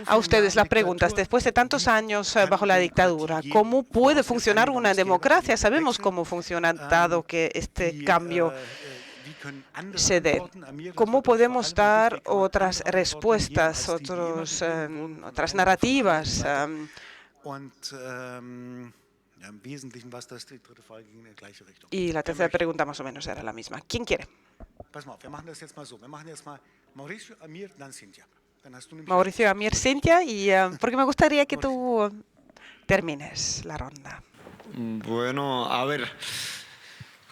A ustedes las preguntas. Después de tantos años bajo la dictadura, ¿cómo puede funcionar una democracia? Sabemos cómo funciona, dado que este cambio se dé. ¿Cómo podemos dar otras respuestas, otras narrativas? Y la tercera pregunta más o menos era la misma. ¿Quién quiere? Mauricio, Amir, Cintia, y porque me gustaría que tú termines la ronda. Bueno, a ver,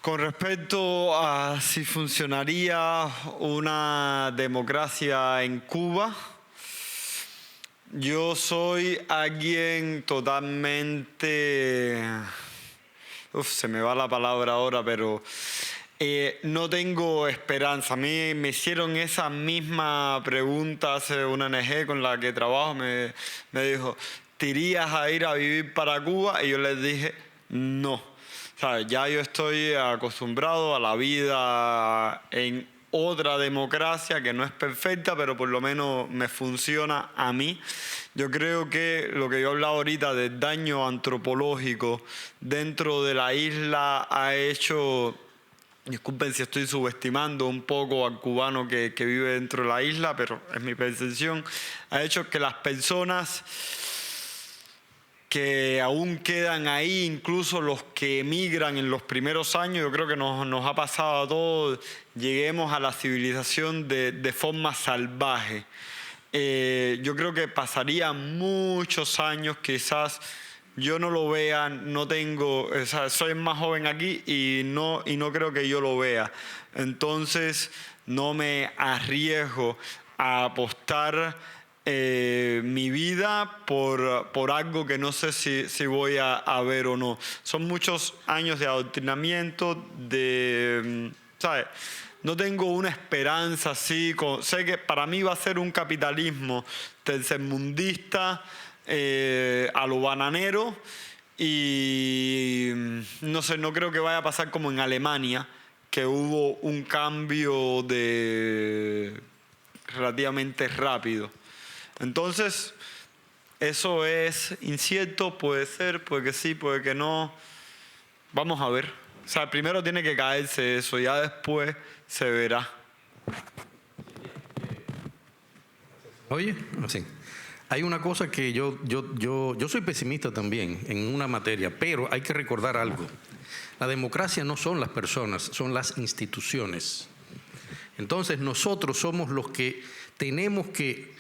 Con respecto a si funcionaría una democracia en Cuba, yo soy alguien totalmente... se me va la palabra ahora, pero no tengo esperanza. A mí me hicieron esa misma pregunta hace una ONG con la que trabajo. Me dijo, ¿te irías a ir a vivir para Cuba? Y yo les dije, no. ¿Sabes? Ya yo estoy acostumbrado a la vida en otra democracia que no es perfecta, pero por lo menos me funciona a mí. Yo creo que lo que yo he hablado ahorita del daño antropológico dentro de la isla ha hecho, disculpen si estoy subestimando un poco al cubano que vive dentro de la isla, pero es mi percepción, ha hecho que las personas que aún quedan ahí, incluso los que emigran en los primeros años, yo creo que nos ha pasado a todos, lleguemos a la civilización de forma salvaje. Yo creo que pasaría muchos años, quizás yo no lo vea, no tengo, o sea, soy más joven aquí y no creo que yo lo vea. Entonces no me arriesgo a apostar mi vida por algo que no sé si voy a ver o no. Son muchos años de adoctrinamiento, ¿sabes? No tengo una esperanza así. Sé que para mí va a ser un capitalismo tercermundista a lo bananero y no sé, no creo que vaya a pasar como en Alemania, que hubo un cambio relativamente rápido. Entonces, eso es incierto, puede ser, puede que sí, puede que no. Vamos a ver. O sea, primero tiene que caerse eso, ya después se verá. Oye, sí. Hay una cosa que yo soy pesimista también en una materia, pero hay que recordar algo. La democracia no son las personas, son las instituciones. Entonces, nosotros somos los que tenemos que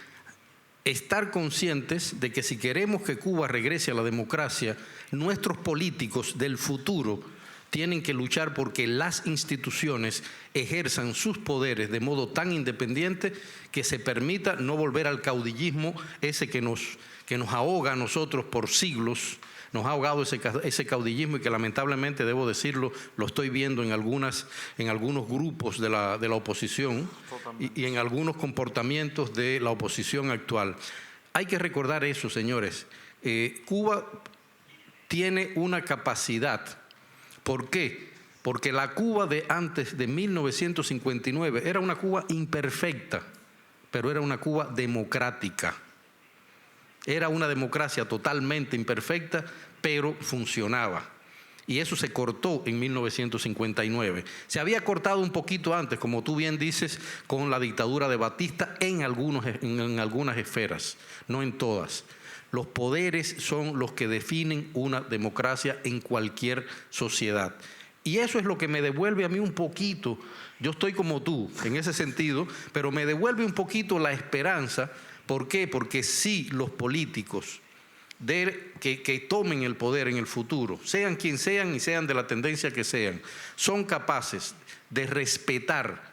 estar conscientes de que si queremos que Cuba regrese a la democracia, nuestros políticos del futuro tienen que luchar porque las instituciones ejerzan sus poderes de modo tan independiente que se permita no volver al caudillismo ese que nos ahoga a nosotros por siglos. Nos ha ahogado ese caudillismo y que lamentablemente, debo decirlo, lo estoy viendo en algunos grupos de la oposición y en algunos comportamientos de la oposición actual. Hay que recordar eso, señores. Cuba tiene una capacidad. ¿Por qué? Porque la Cuba de antes de 1959 era una Cuba imperfecta, pero era una Cuba democrática. Era una democracia totalmente imperfecta, pero funcionaba. Y eso se cortó en 1959. Se había cortado un poquito antes, como tú bien dices, con la dictadura de Batista en algunas esferas, no en todas. Los poderes son los que definen una democracia en cualquier sociedad. Y eso es lo que me devuelve a mí un poquito, yo estoy como tú en ese sentido, pero me devuelve un poquito la esperanza. ¿Por qué? Porque si los políticos que tomen el poder en el futuro, sean quien sean y sean de la tendencia que sean, son capaces de respetar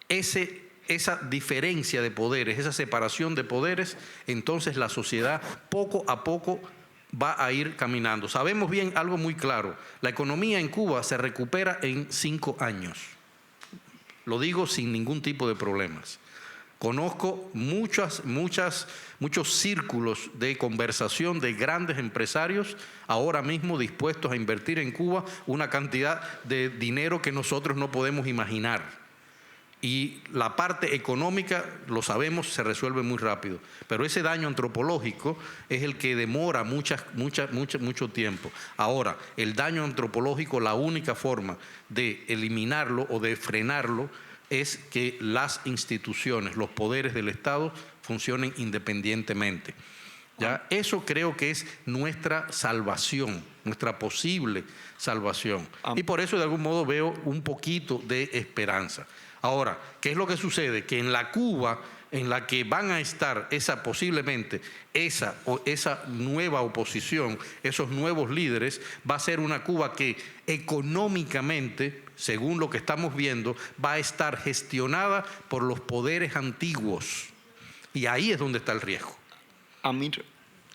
esa diferencia de poderes, esa separación de poderes, entonces la sociedad poco a poco va a ir caminando. Sabemos bien algo muy claro, la economía en Cuba se recupera en 5 años. Lo digo sin ningún tipo de problemas. Conozco muchos círculos de conversación de grandes empresarios ahora mismo dispuestos a invertir en Cuba una cantidad de dinero que nosotros no podemos imaginar. Y la parte económica, lo sabemos, se resuelve muy rápido. Pero ese daño antropológico es el que demora mucho tiempo. Ahora, el daño antropológico, la única forma de eliminarlo o de frenarlo es que las instituciones, los poderes del Estado funcionen independientemente. ¿Ya? Eso creo que es nuestra salvación, nuestra posible salvación. Y por eso de algún modo veo un poquito de esperanza. Ahora, ¿qué es lo que sucede? Que en la Cuba en la que van a estar posiblemente esa nueva oposición, esos nuevos líderes, va a ser una Cuba que económicamente, según lo que estamos viendo, va a estar gestionada por los poderes antiguos. Y ahí es donde está el riesgo. Amir,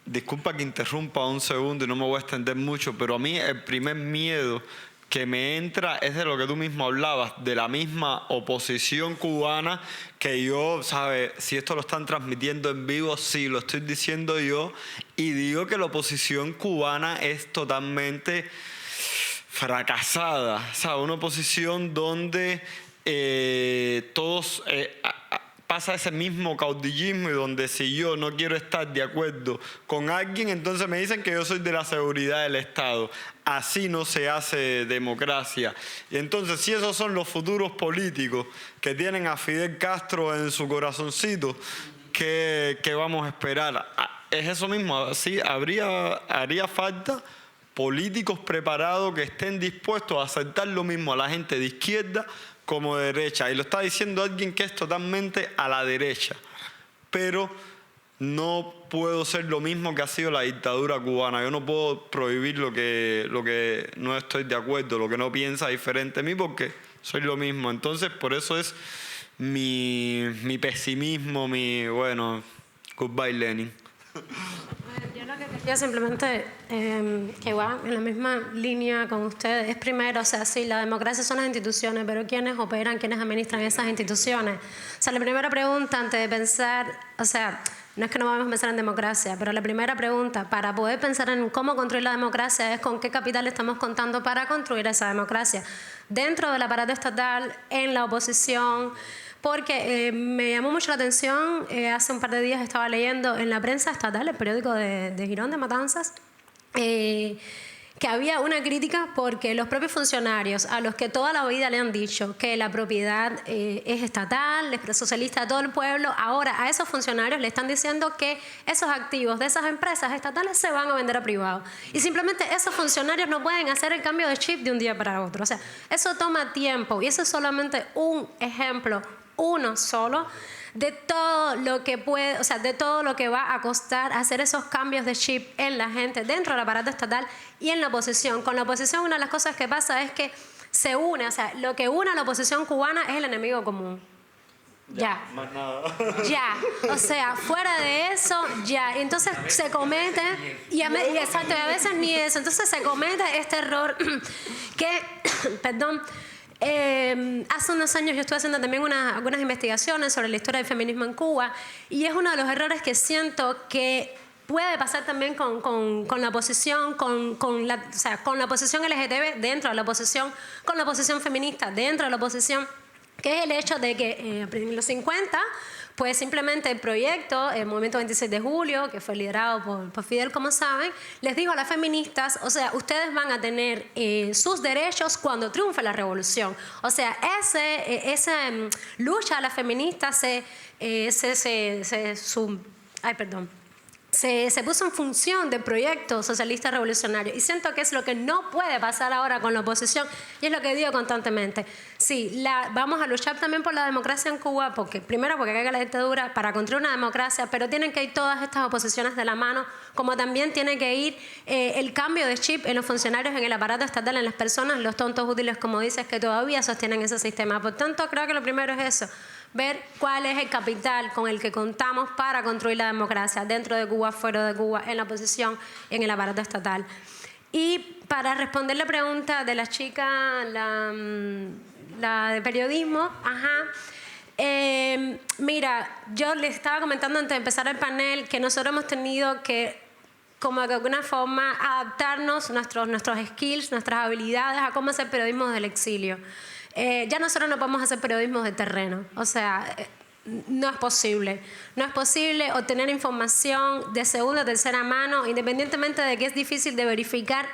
disculpa que interrumpa un segundo y no me voy a extender mucho, pero a mí el primer miedo que me entra es de lo que tú mismo hablabas, de la misma oposición cubana, que yo, ¿sabes? Si esto lo están transmitiendo en vivo, sí, lo estoy diciendo yo, y digo que la oposición cubana es totalmente fracasada, ¿sabes? Una oposición donde todos... pasa ese mismo caudillismo y donde si yo no quiero estar de acuerdo con alguien, entonces me dicen que yo soy de la seguridad del Estado. Así no se hace democracia. Y entonces, si esos son los futuros políticos que tienen a Fidel Castro en su corazoncito, ¿qué vamos a esperar? Es eso mismo, sí, haría falta políticos preparados que estén dispuestos a aceptar lo mismo a la gente de izquierda como de derecha. Y lo está diciendo alguien que es totalmente a la derecha. Pero no puedo ser lo mismo que ha sido la dictadura cubana. Yo no puedo prohibir lo que no estoy de acuerdo, lo que no piensa diferente a mí, porque soy lo mismo. Entonces, por eso es mi pesimismo, goodbye Lenin. Yo lo que quería simplemente, que va en la misma línea con ustedes, es primero, o sea, sí, la democracia son las instituciones, pero ¿quiénes operan, quiénes administran esas instituciones? O sea, la primera pregunta antes de pensar, o sea, no es que no vamos a pensar en democracia, pero la primera pregunta para poder pensar en cómo construir la democracia es con qué capital estamos contando para construir esa democracia. Dentro del aparato estatal, en la oposición, porque me llamó mucho la atención, hace un par de días estaba leyendo en la prensa estatal, el periódico de Girón de Matanzas, que había una crítica porque los propios funcionarios a los que toda la vida le han dicho que la propiedad es estatal, es socialista de todo el pueblo, ahora a esos funcionarios le están diciendo que esos activos de esas empresas estatales se van a vender a privados. Y simplemente esos funcionarios no pueden hacer el cambio de chip de un día para otro. O sea, eso toma tiempo y eso es solamente un ejemplo, uno solo, de todo lo que puede, o sea, de todo lo que va a costar hacer esos cambios de chip en la gente dentro del aparato estatal y en la oposición. Con la oposición una de las cosas que pasa es que se une, o sea, lo que une a la oposición cubana es el enemigo común. Ya. Más nada. Ya. O sea, fuera de eso, ya. Entonces se comete, y a veces ni eso. Entonces se comete este error que, perdón, hace unos años yo estuve haciendo también algunas investigaciones sobre la historia del feminismo en Cuba y es uno de los errores que siento que puede pasar también con la oposición, con la oposición LGTB dentro de la oposición, con la oposición feminista dentro de la oposición, que es el hecho de que en los 50 pues simplemente el proyecto, el Movimiento 26 de Julio, que fue liderado por Fidel, como saben, les dijo a las feministas, o sea, ustedes van a tener sus derechos cuando triunfe la revolución. O sea, esa lucha a las feministas se puso en función del proyecto socialista revolucionario y siento que es lo que no puede pasar ahora con la oposición y es lo que digo constantemente. Sí, vamos a luchar también por la democracia en Cuba, primero porque caiga la dictadura para construir una democracia, pero tienen que ir todas estas oposiciones de la mano, como también tiene que ir el cambio de chip en los funcionarios, en el aparato estatal, en las personas, los tontos útiles, como dices, que todavía sostienen ese sistema. Por tanto, creo que lo primero es eso, ver cuál es el capital con el que contamos para construir la democracia dentro de Cuba, fuera de Cuba, en la oposición, en el aparato estatal. Y para responder la pregunta de la chica, la de periodismo, mira, yo les estaba comentando antes de empezar el panel que nosotros hemos tenido que, como de alguna forma, adaptarnos nuestros skills, nuestras habilidades a cómo hacer periodismo desde el exilio. Ya nosotros no podemos hacer periodismo de terreno, o sea, no es posible. No es posible obtener información de segunda o tercera mano, independientemente de que es difícil de verificar.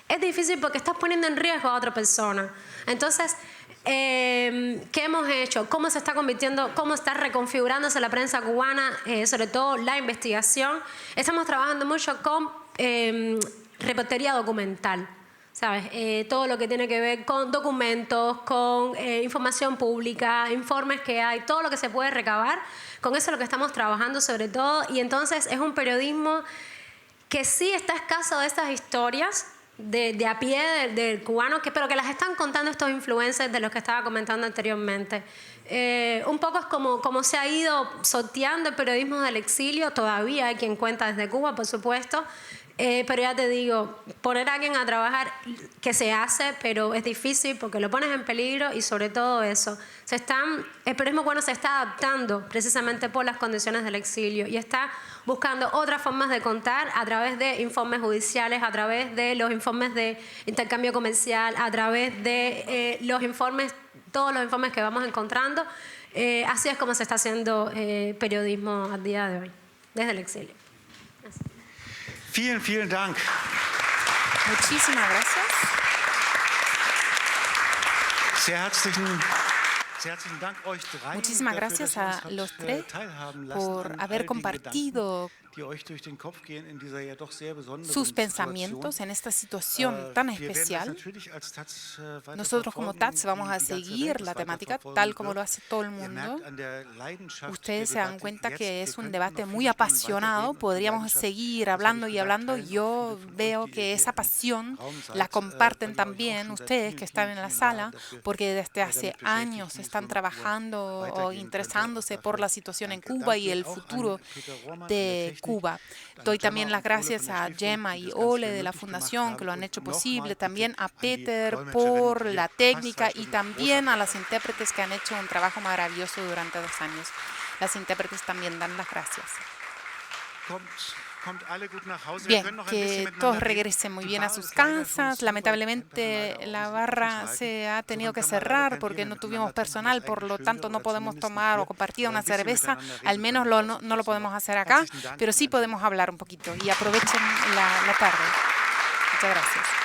Es difícil porque estás poniendo en riesgo a otra persona. Entonces, ¿qué hemos hecho? ¿Cómo se está convirtiendo, cómo está reconfigurándose la prensa cubana, sobre todo la investigación? Estamos trabajando mucho con reportería documental. ¿sabes? Todo lo que tiene que ver con documentos, con información pública, informes que hay, todo lo que se puede recabar. Con eso es lo que estamos trabajando sobre todo. Y entonces es un periodismo que sí está escaso de estas historias de a pie del cubano, pero que las están contando estos influencers de los que estaba comentando anteriormente. Un poco es como se ha ido sorteando el periodismo del exilio. Todavía hay quien cuenta desde Cuba, por supuesto. Pero ya te digo, poner a alguien a trabajar, que se hace, pero es difícil porque lo pones en peligro y sobre todo eso. El periodismo cubano se está adaptando precisamente por las condiciones del exilio y está buscando otras formas de contar a través de informes judiciales, a través de los informes de intercambio comercial, a través de los informes, todos los informes que vamos encontrando. Así es como se está haciendo periodismo al día de hoy, desde el exilio. Vielen, vielen Dank. Muchísimas gracias. Muchísimas gracias a los tres por haber compartido sus pensamientos en esta situación tan especial. Nosotros como TATS vamos a seguir la temática tal como lo hace todo el mundo. Ustedes se dan cuenta que es un debate muy apasionado. Podríamos seguir hablando y hablando. Yo veo que esa pasión la comparten también ustedes que están en la sala, porque desde hace años están trabajando o interesándose por la situación en Cuba y el futuro de Cuba. Doy también las gracias a Gemma y Ole de la Fundación que lo han hecho posible, también a Peter por la técnica y también a las intérpretes que han hecho un trabajo maravilloso durante 2 años. Las intérpretes también dan las gracias. Bien, que todos regresen muy bien a sus casas. Lamentablemente la barra se ha tenido que cerrar porque no tuvimos personal, por lo tanto no podemos tomar o compartir una cerveza, al menos no lo podemos hacer acá, pero sí podemos hablar un poquito y aprovechen la tarde. Muchas gracias.